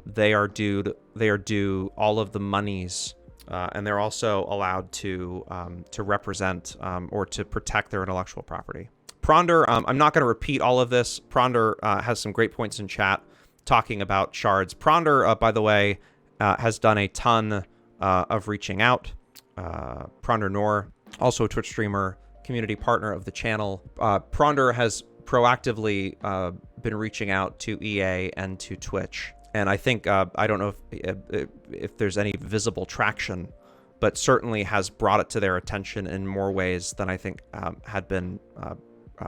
they are due all of the monies, and they're also allowed to represent or to protect their intellectual property. Pronder, I'm not going to repeat all of this. Pronder has some great points in chat talking about shards. Pronder, by the way, has done a ton of reaching out. Pronder Noor, also a Twitch streamer, community partner of the channel. Pronder has proactively been reaching out to EA and to Twitch. And I think, I don't know if there's any visible traction, but certainly has brought it to their attention in more ways than I think had been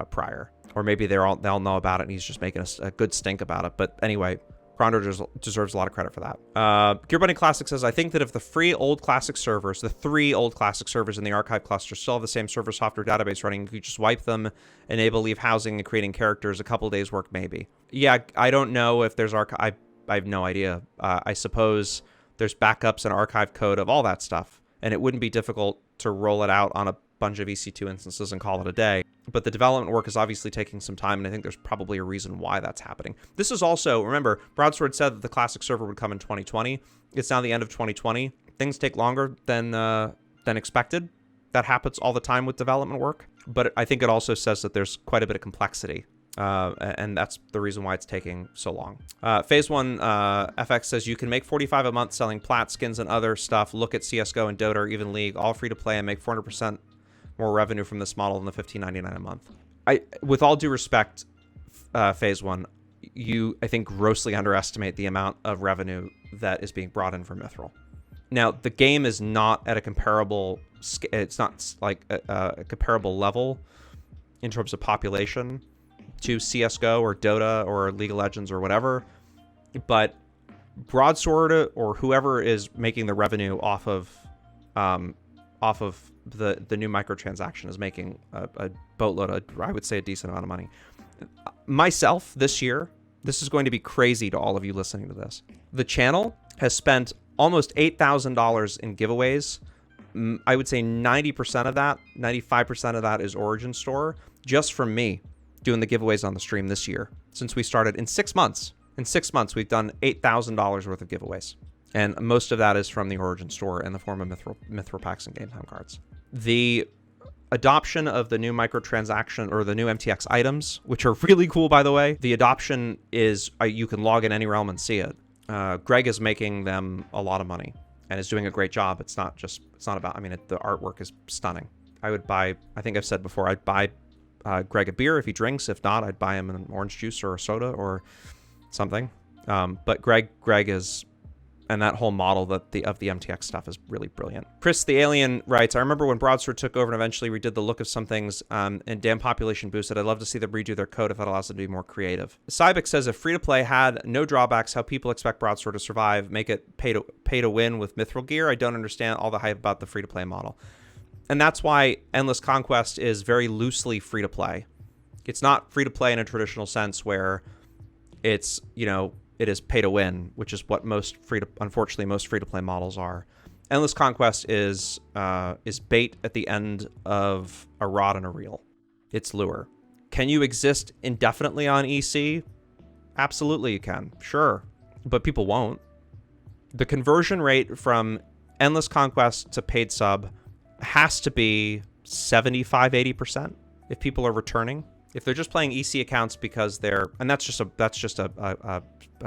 prior. Or maybe they'll know about it and he's just making a good stink about it. But anyway, Pronder deserves a lot of credit for that. Gear Bunny Classic says, I think that if the three old classic servers in the archive cluster still have the same server software database running, you could just wipe them, enable leave housing and creating characters, a couple days work maybe. Yeah, I don't know if there's I have no idea. I suppose there's backups and archive code of all that stuff, and it wouldn't be difficult to roll it out on a bunch of EC2 instances and call it a day. But the development work is obviously taking some time, and I think there's probably a reason why that's happening. This is also, remember, Broadsword said that the classic server would come in 2020. It's now the end of 2020. Things take longer than expected. That happens all the time with development work. But I think it also says that there's quite a bit of complexity, and that's the reason why it's taking so long. Phase 1 FX says, you can make 45 a month selling plat, skins, and other stuff. Look at CSGO and Dota or even League, all free to play, and make 400% more revenue from this model than the $15.99 a month. With all due respect, Phase 1, you, I think, grossly underestimate the amount of revenue that is being brought in from Mithril. Now, the game is not at a comparable, it's not like a comparable level in terms of population to CSGO or Dota or League of Legends or whatever, but Broadsword or whoever is making the revenue off of the new microtransaction is making a boatload, I would say a decent amount of money. Myself, this year, this is going to be crazy to all of you listening to this. The channel has spent almost $8,000 in giveaways. I would say 90% of that, 95% of that is Origin Store, just from me doing the giveaways on the stream this year. Since we started in 6 months. In 6 months, we've done $8,000 worth of giveaways. And most of that is from the Origin Store in the form of Mithril packs and game time cards. The adoption of the new microtransaction or the new MTX items, which are really cool, by the way. The adoption is you can log in any realm and see it. Greg is making them a lot of money and is doing a great job. It's not about, the artwork is stunning. I think I've said before, I'd buy Greg a beer if he drinks. If not, I'd buy him an orange juice or a soda or something. But Greg is And that whole model of the MTX stuff is really brilliant. Chris the Alien writes, I remember when Broadsword took over and eventually redid the look of some things and damn population boosted. I'd love to see them redo their code if that allows them to be more creative. Cybic says, if free-to-play had no drawbacks, how people expect Broadsword to survive, make it pay to win with Mithril gear. I don't understand all the hype about the free-to-play model. And that's why Endless Conquest is very loosely free-to-play. It's not free-to-play in a traditional sense where it's, you know, it is pay to win, which is what unfortunately most free-to-play models are. Endless Conquest is bait at the end of a rod and a reel. It's lure. Can you exist indefinitely on EC? Absolutely you can, sure. But people won't. The conversion rate from Endless Conquest to paid sub has to be 75-80% if people are returning. If they're just playing EC accounts because they're, and that's just a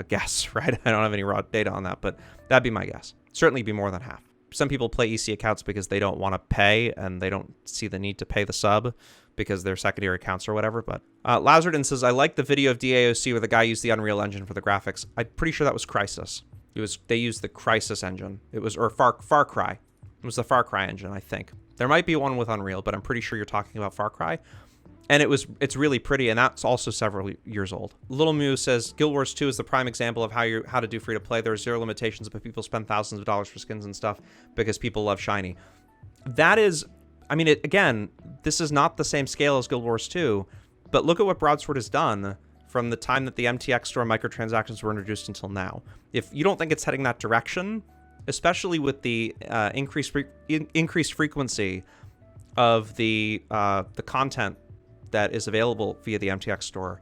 guess, right? I don't have any raw data on that, but that'd be my guess. Certainly be more than half. Some people play EC accounts because they don't want to pay and they don't see the need to pay the sub because they're secondary accounts or whatever. But Lazardin says, I like the video of DAOC where the guy used the Unreal Engine for the graphics. I'm pretty sure that was Crysis. They used the Crysis engine. It was, or Far Cry. It was the Far Cry engine, I think. There might be one with Unreal, but I'm pretty sure you're talking about Far Cry. And it's really pretty, and that's also several years old. Little Mew says, Guild Wars 2 is the prime example of how to do free-to-play. There are zero limitations, but people spend thousands of dollars for skins and stuff because people love shiny. That is, I mean, again, this is not the same scale as Guild Wars 2, but look at what Broadsword has done from the time that the MTX store microtransactions were introduced until now. If you don't think it's heading that direction, especially with the increased frequency of the content that is available via the MTX store,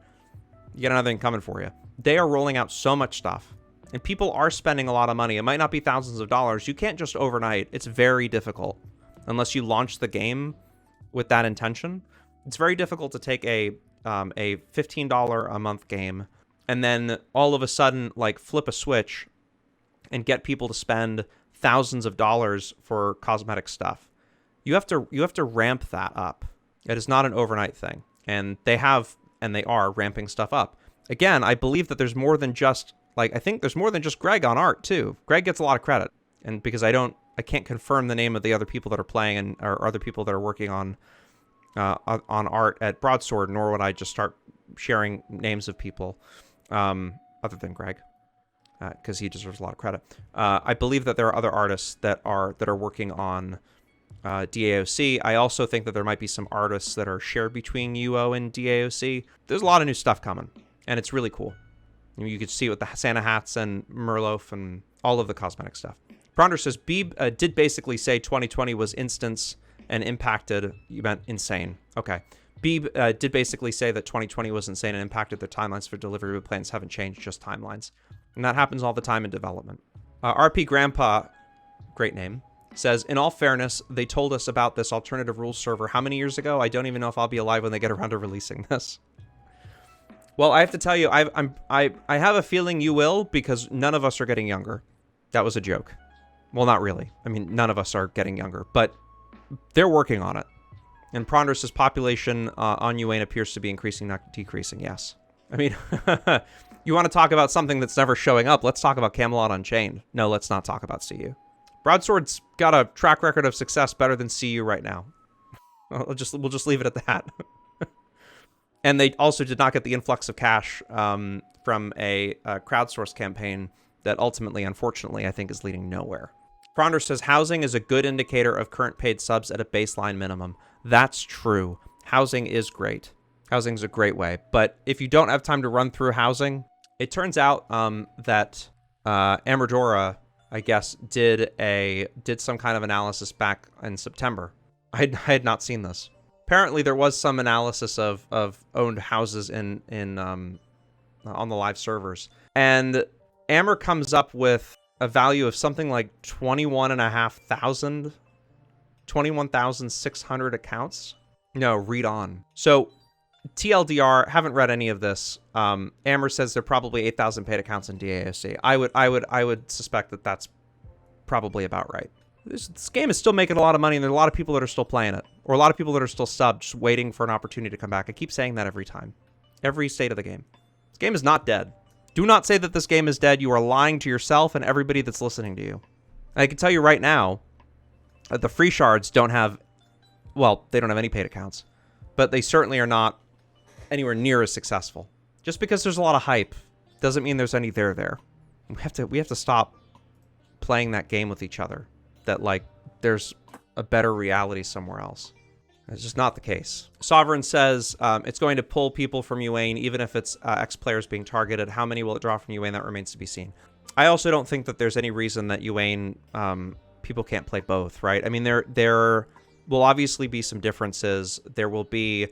you get another thing coming for you. They are rolling out so much stuff, and people are spending a lot of money. It might not be thousands of dollars. You can't just overnight. It's very difficult unless you launch the game with that intention. It's very difficult to take a $15 a month game and then all of a sudden like flip a switch and get people to spend thousands of dollars for cosmetic stuff. You have to ramp that up. It is not an overnight thing. And they are ramping stuff up. Again, I believe that there's more than just, I think there's more than just Greg on art too. Greg gets a lot of credit. And because I can't confirm the name of the other people that are playing or other people that are working on art at Broadsword, nor would I just start sharing names of people other than Greg, because he deserves a lot of credit. I believe that there are other artists that are working on DAOC. I also think that there might be some artists that are shared between UO and DAOC. There's a lot of new stuff coming, and it's really cool. You could see it with the Santa hats and Merloaf and all of the cosmetic stuff. Pronder says, Beeb did basically say 2020 was instance and impacted. You meant insane. Okay. Beeb did basically say that 2020 was insane and impacted their timelines for delivery, but plans haven't changed, just timelines. And that happens all the time in development. RP Grandpa, great name, says, in all fairness, they told us about this alternative rules server how many years ago? I don't even know if I'll be alive when they get around to releasing this. Well, I have to tell you, I have a feeling you will, because none of us are getting younger. That was a joke. Well, not really. I mean, none of us are getting younger, but they're working on it. And Pronders' population on Uane appears to be increasing, not decreasing. Yes. I mean, you want to talk about something that's never showing up? Let's talk about Camelot Unchained. No, let's not talk about CU. Broadsword's got a track record of success better than CU right now. We'll just leave it at that. And they also did not get the influx of cash from a crowdsourced campaign that ultimately, unfortunately, I think is leading nowhere. Fronder says, housing is a good indicator of current paid subs at a baseline minimum. That's true. Housing is great. Housing's a great way. But if you don't have time to run through housing, it turns out that Amadora, I guess, did some kind of analysis back in September. I had not seen this. Apparently, there was some analysis of owned houses in on the live servers, and Amber comes up with a value of something like 21,600 accounts. No, read on. So, TLDR, haven't read any of this. Amber says there are probably 8,000 paid accounts in DAOC. I would suspect that that's probably about right. This game is still making a lot of money, and there are a lot of people that are still playing it, or a lot of people that are still subbed, just waiting for an opportunity to come back. I keep saying that every time, every state of the game. This game is not dead. Do not say that this game is dead. You are lying to yourself and everybody that's listening to you. I can tell you right now that the free shards don't have, well, they don't have any paid accounts, but they certainly are not anywhere near as successful. Just because there's a lot of hype doesn't mean there's any there. We have to stop playing that game with each other, that like there's a better reality somewhere else. It's just not the case. Sovereign says it's going to pull people from UAIN, even if it's ex-players being targeted. How many will it draw from UAIN? That remains to be seen. I also don't think that there's any reason that UAIN people can't play both, right? I mean, there will obviously be some differences. There will be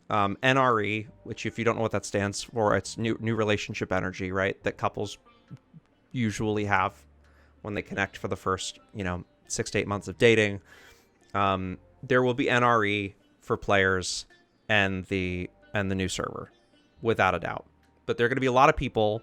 NRE, which if you don't know what that stands for, it's new relationship energy, right? That couples usually have when they connect for the first, 6 to 8 months of dating. There will be NRE for players and the new server, without a doubt. But there are going to be a lot of people.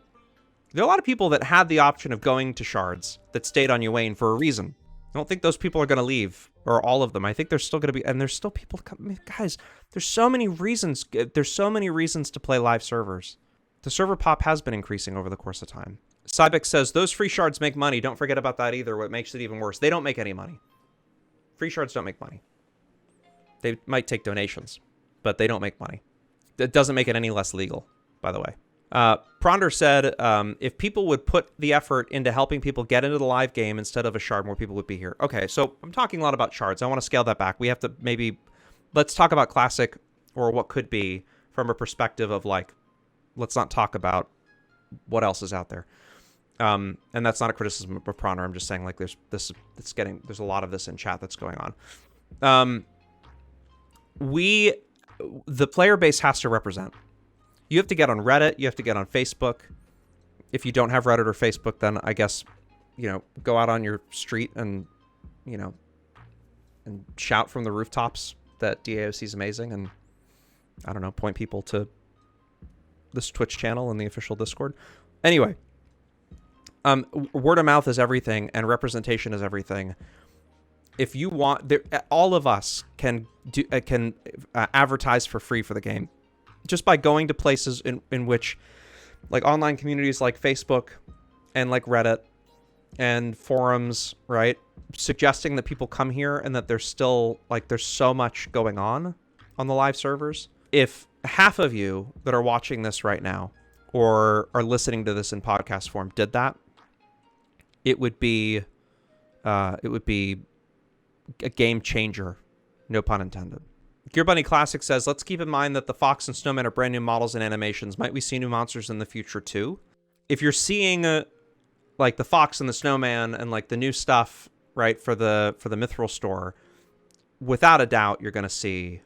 There are a lot of people that had the option of going to shards that stayed on UAIN for a reason. I don't think those people are going to leave, or all of them. I think there's still going to be, and there's still people. Guys, there's so many reasons. There's so many reasons to play live servers. The server pop has been increasing over the course of time. Cybex says those free shards make money. Don't forget about that either. What makes it even worse, they don't make any money. Free shards don't make money. They might take donations, but they don't make money. That doesn't make it any less legal, by the way. Pronder said, if people would put the effort into helping people get into the live game instead of a shard, more people would be here. Okay, so I'm talking a lot about shards. I want to scale that back. We have to let's talk about Classic, or what could be, from a perspective of like, let's not talk about what else is out there. And that's not a criticism of Pronder. I'm just saying, like, there's a lot of this in chat that's going on. The player base has to represent. You have to get on Reddit. You have to get on Facebook. If you don't have Reddit or Facebook, then I guess, go out on your street and, and shout from the rooftops that DAOC is amazing. And I don't know, point people to this Twitch channel and the official Discord. Anyway, word of mouth is everything, and representation is everything. If you want, all of us can advertise for free for the game, just by going to places in which, like, online communities like Facebook and like Reddit and forums, right? Suggesting that people come here, and that there's still, like, there's so much going on the live servers. If half of you that are watching this right now or are listening to this in podcast form did that, it would be a game changer, no pun intended. Gear Bunny Classic says, let's keep in mind that the Fox and Snowman are brand new models and animations. Might we see new monsters in the future too? If you're seeing like the Fox and the Snowman and like the new stuff, right, for the Mithril store, without a doubt, you're going to see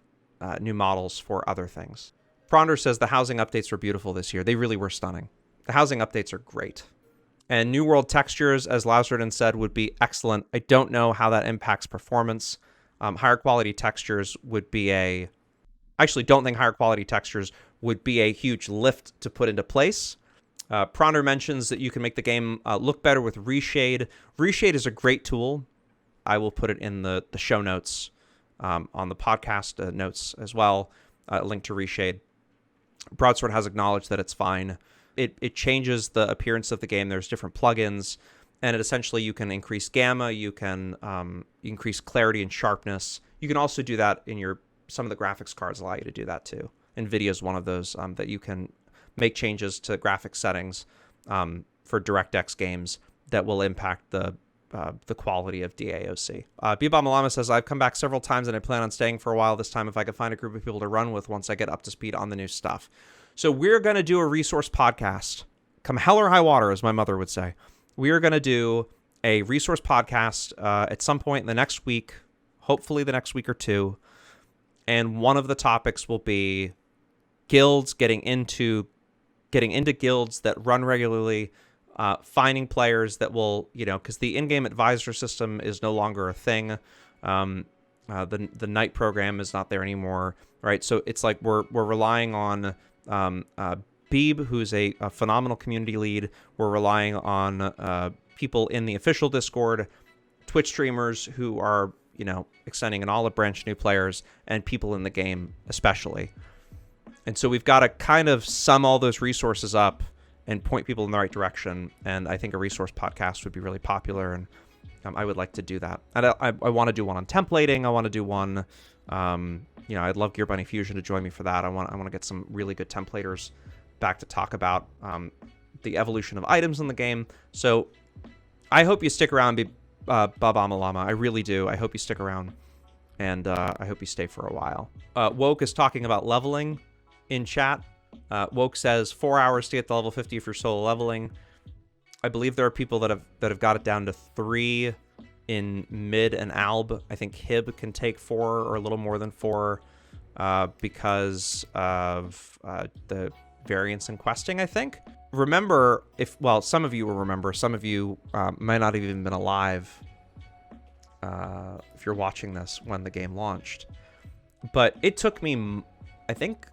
new models for other things. Pronder says the housing updates were beautiful this year. They really were stunning. The housing updates are great. And New World textures, as Lauserdon said, would be excellent. I don't know how that impacts performance. Higher quality textures would be I actually don't think higher quality textures would be a huge lift to put into place. Pronder mentions that you can make the game look better with Reshade. Reshade is a great tool. I will put it in the show notes on the podcast notes as well, a link to Reshade. Broadsword has acknowledged that it's fine. It changes the appearance of the game. There's different plugins, and essentially you can increase gamma, you can increase clarity and sharpness. You can also do that in some of the graphics cards allow you to do that too. NVIDIA is one of those that you can make changes to graphics settings for DirectX games that will impact the quality of DAOC. Bebop Malama says, I've come back several times and I plan on staying for a while this time if I can find a group of people to run with once I get up to speed on the new stuff. So we're going to do a resource podcast. Come hell or high water, as my mother would say. We are going to do a resource podcast at some point in the next week, hopefully the next week or two. And one of the topics will be guilds, getting into guilds that run regularly, finding players that will, because the in-game advisor system is no longer a thing. The night program is not there anymore, right? So it's like we're relying on Beeb, who's a phenomenal community lead. We're relying on people in the official Discord, Twitch streamers who are, extending an olive branch, new players, and people in the game especially. And so we've got to kind of sum all those resources up and point people in the right direction. And I think a resource podcast would be really popular, and I would like to do that. And I want to do one on templating. I want to do one, I'd love Gear Bunny Fusion to join me for that. I want to get some really good templators back to talk about the evolution of items in the game. So I hope you stick around, Babama Llama. I really do. I hope you stick around, and I hope you stay for a while. Woke is talking about leveling in chat. Woke says 4 hours to get to level 50 if you're solo leveling. I believe there are people that have got it down to 3 in mid and alb. I think Hib can take 4 or a little more than 4 because of the variance in questing, I think. Remember, some of you will remember, some of you might not have even been alive if you're watching this when the game launched. But it took me, I think,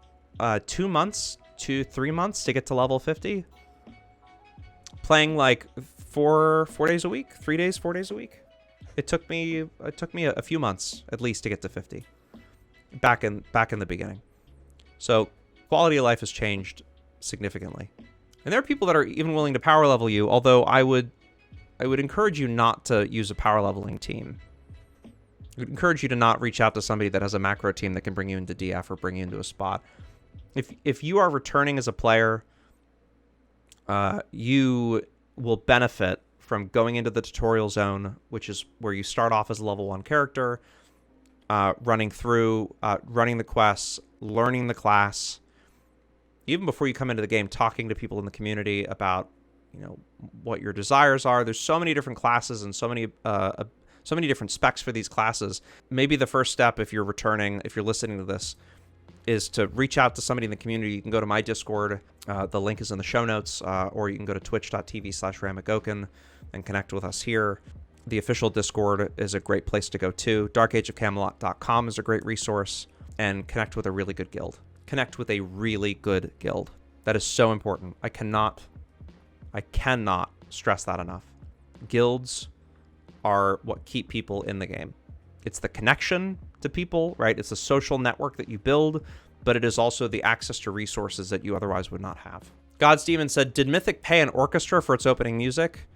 2 months to 3 months to get to level 50. Playing like 4 days a week, 3 days, 4 days a week. It took me a few months at least to get to 50. Back in the beginning. So quality of life has changed significantly. And there are people that are even willing to power level you, although I would encourage you not to use a power leveling team. I would encourage you to not reach out to somebody that has a macro team that can bring you into DF or bring you into a spot. If you are returning as a player, you will benefit from going into the tutorial zone, which is where you start off as a level 1 character, running the quests, learning the class. Even before you come into the game, talking to people in the community about, what your desires are. There's so many different classes and so many different specs for these classes. Maybe the first step, if you're listening to this, is to reach out to somebody in the community. You can go to my Discord. The link is in the show notes, or you can go to twitch.tv/Ramagoken and connect with us here. The official Discord is a great place to go to. darkageofcamelot.com is a great resource, and connect with a really good guild. Connect with a really good guild. That is so important. I cannot stress that enough. Guilds are what keep people in the game. It's the connection to people, right? It's a social network that you build, but it is also the access to resources that you otherwise would not have. God's Demon said, did Mythic pay an orchestra for its opening music?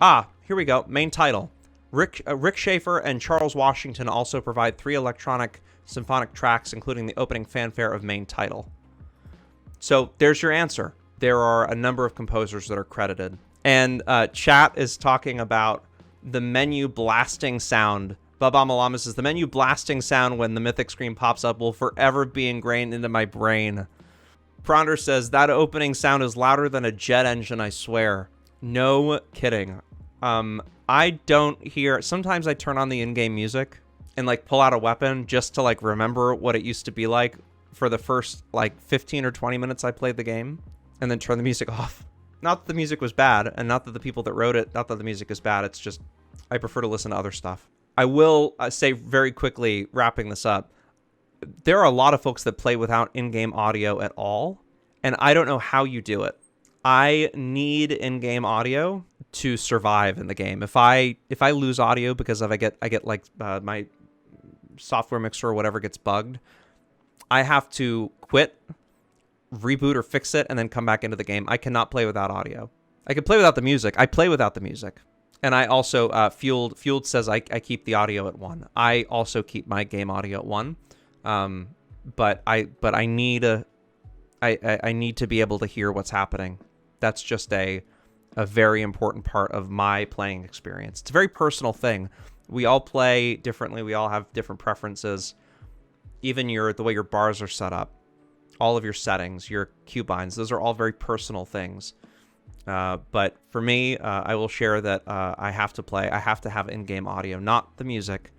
Here we go. Main title. Rick Schaefer and Charles Washington also provide 3 electronic symphonic tracks, including the opening fanfare of main title. So there's your answer. There are a number of composers that are credited. And chat is talking about the menu blasting sound. Babama Llama says, the menu blasting sound when the Mythic screen pops up will forever be ingrained into my brain. Pronder says, that opening sound is louder than a jet engine, I swear. No kidding. I don't hear... Sometimes I turn on the in-game music and, pull out a weapon just to, remember what it used to be like for the first, 15 or 20 minutes I played the game, and then turn the music off. Not that the music was bad, and not that the people that wrote it, not that the music is bad, it's just I prefer to listen to other stuff. I will say very quickly, wrapping this up, there are a lot of folks that play without in-game audio at all, and I don't know how you do it. I need in-game audio to survive in the game. If I lose audio because I get my software mixer or whatever gets bugged, I have to quit, reboot or fix it, and then come back into the game. I cannot play without audio. I can play without the music. I play without the music. And I also, Fueled says I keep the audio at 1. I also keep my game audio at 1. But I need I need to be able to hear what's happening. That's just a very important part of my playing experience. It's a very personal thing. We all play differently. We all have different preferences. Even the way your bars are set up, all of your settings, your keybinds, those are all very personal things. But for me, I will share that I have to have in-game audio, not the music,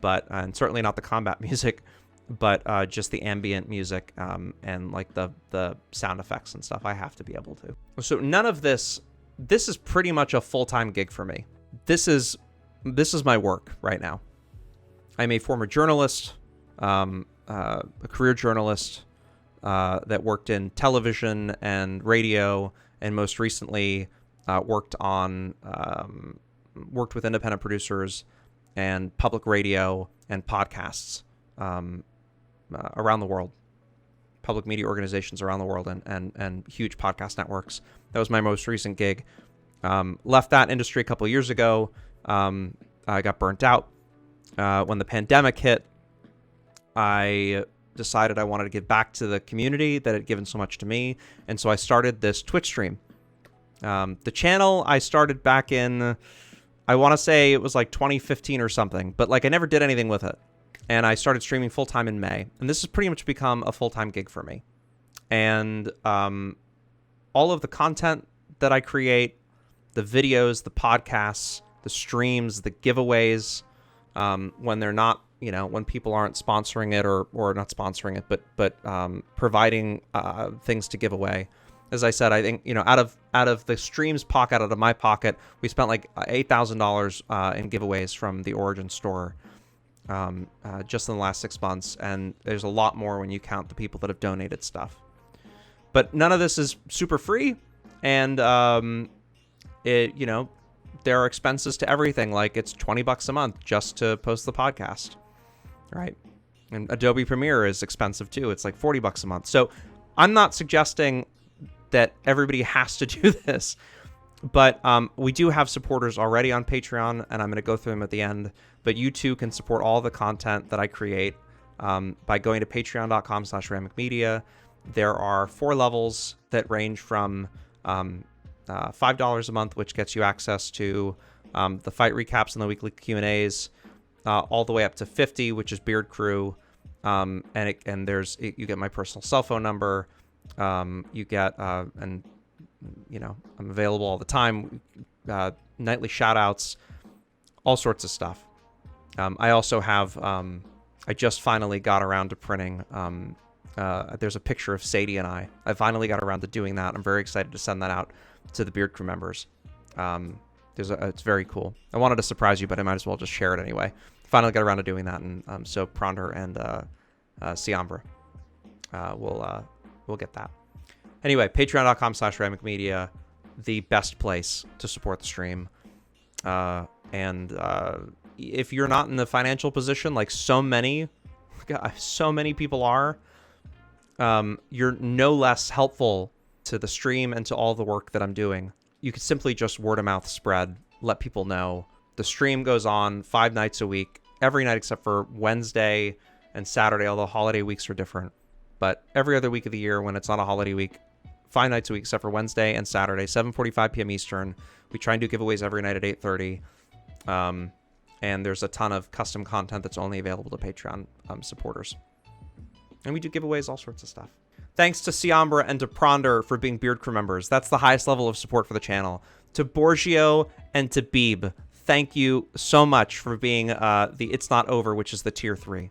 and certainly not the combat music, but just the ambient music and the sound effects and stuff. I have to be able to. So none of this is pretty much a full-time gig for me. This is my work right now. I'm a former journalist, a career journalist that worked in television and radio, and most recently worked with independent producers and public radio and podcasts around the world, public media organizations around the world, and huge podcast networks. That was my most recent gig. Left that industry a couple years ago. I got burnt out. When the pandemic hit, I decided I wanted to give back to the community that had given so much to me. And so I started this Twitch stream. The channel I started back in, I want to say it was like 2015 or something, but like I never did anything with it. And I started streaming full-time in May. And this has pretty much become a full-time gig for me. And all of the content that I create, the videos, the podcasts, the streams, the giveaways, when they're not, when people aren't sponsoring it or not sponsoring it, but providing things to give away. As I said, I think, out of the stream's pocket, out of my pocket, we spent like $8,000 in giveaways from the Origin store just in the last 6 months. And there's a lot more when you count the people that have donated stuff. But none of this is super free. And, there are expenses to everything. Like it's $20 a month just to post the podcast, right? And Adobe Premiere is expensive too. It's like $40 a month. So I'm not suggesting that everybody has to do this, but we do have supporters already on Patreon, and I'm going to go through them at the end. But you too can support all the content that I create by going to patreon.com/ramicmedia. There are 4 levels that range from $5 a month, which gets you access to the fight recaps and the weekly Q&As, all the way up to 50, which is Beard Crew, you get my personal cell phone number, you get I'm available all the time, nightly shout-outs, all sorts of stuff. I also have I just finally got around to printing. There's a picture of Sadie and I finally got around to doing that. I'm very excited to send that out to the Beard Crew members. It's very cool. I wanted to surprise you, but I might as well just share it anyway. Finally got around to doing that, and so Pronder and Siambra we'll get that. Anyway, patreon.com/ramicmedia, the best place to support the stream. If you're not in the financial position like so many people are, you're no less helpful to the stream and to all the work that I'm doing. You could simply just word of mouth spread, let people know. The stream goes on 5 nights a week, every night except for Wednesday and Saturday, although holiday weeks are different. But every other week of the year when it's not a holiday week, 5 nights a week except for Wednesday and Saturday, 7:45 p.m. Eastern. We try and do giveaways every night at 8:30. And there's a ton of custom content that's only available to Patreon supporters. And we do giveaways, all sorts of stuff. Thanks to Siambra and to Pronder for being Beard Crew members. That's the highest level of support for the channel. To Borgio and to Beeb, thank you so much for being the It's Not Over, which is the tier 3.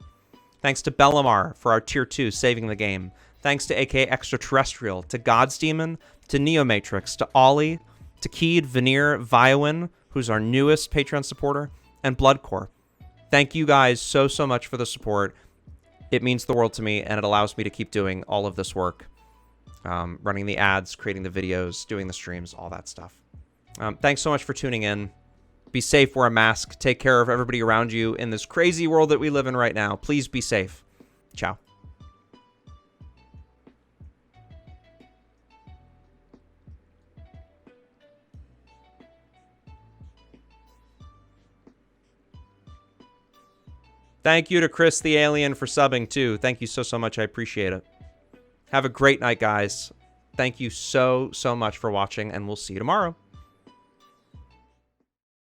Thanks to Bellamar for our tier 2, saving the game. Thanks to AK Extraterrestrial, to God's Demon, to Neomatrix, to Ollie, to Keed, Veneer, Viowin, who's our newest Patreon supporter, and Bloodcore. Thank you guys so much for the support. It means the world to me, and it allows me to keep doing all of this work. Running the ads, creating the videos, doing the streams, all that stuff. Thanks so much for tuning in. Be safe, wear a mask, take care of everybody around you in this crazy world that we live in right now. Please be safe. Ciao. Thank you to Chris the Alien for subbing, too. Thank you so much. I appreciate it. Have a great night, guys. Thank you so much for watching, and we'll see you tomorrow.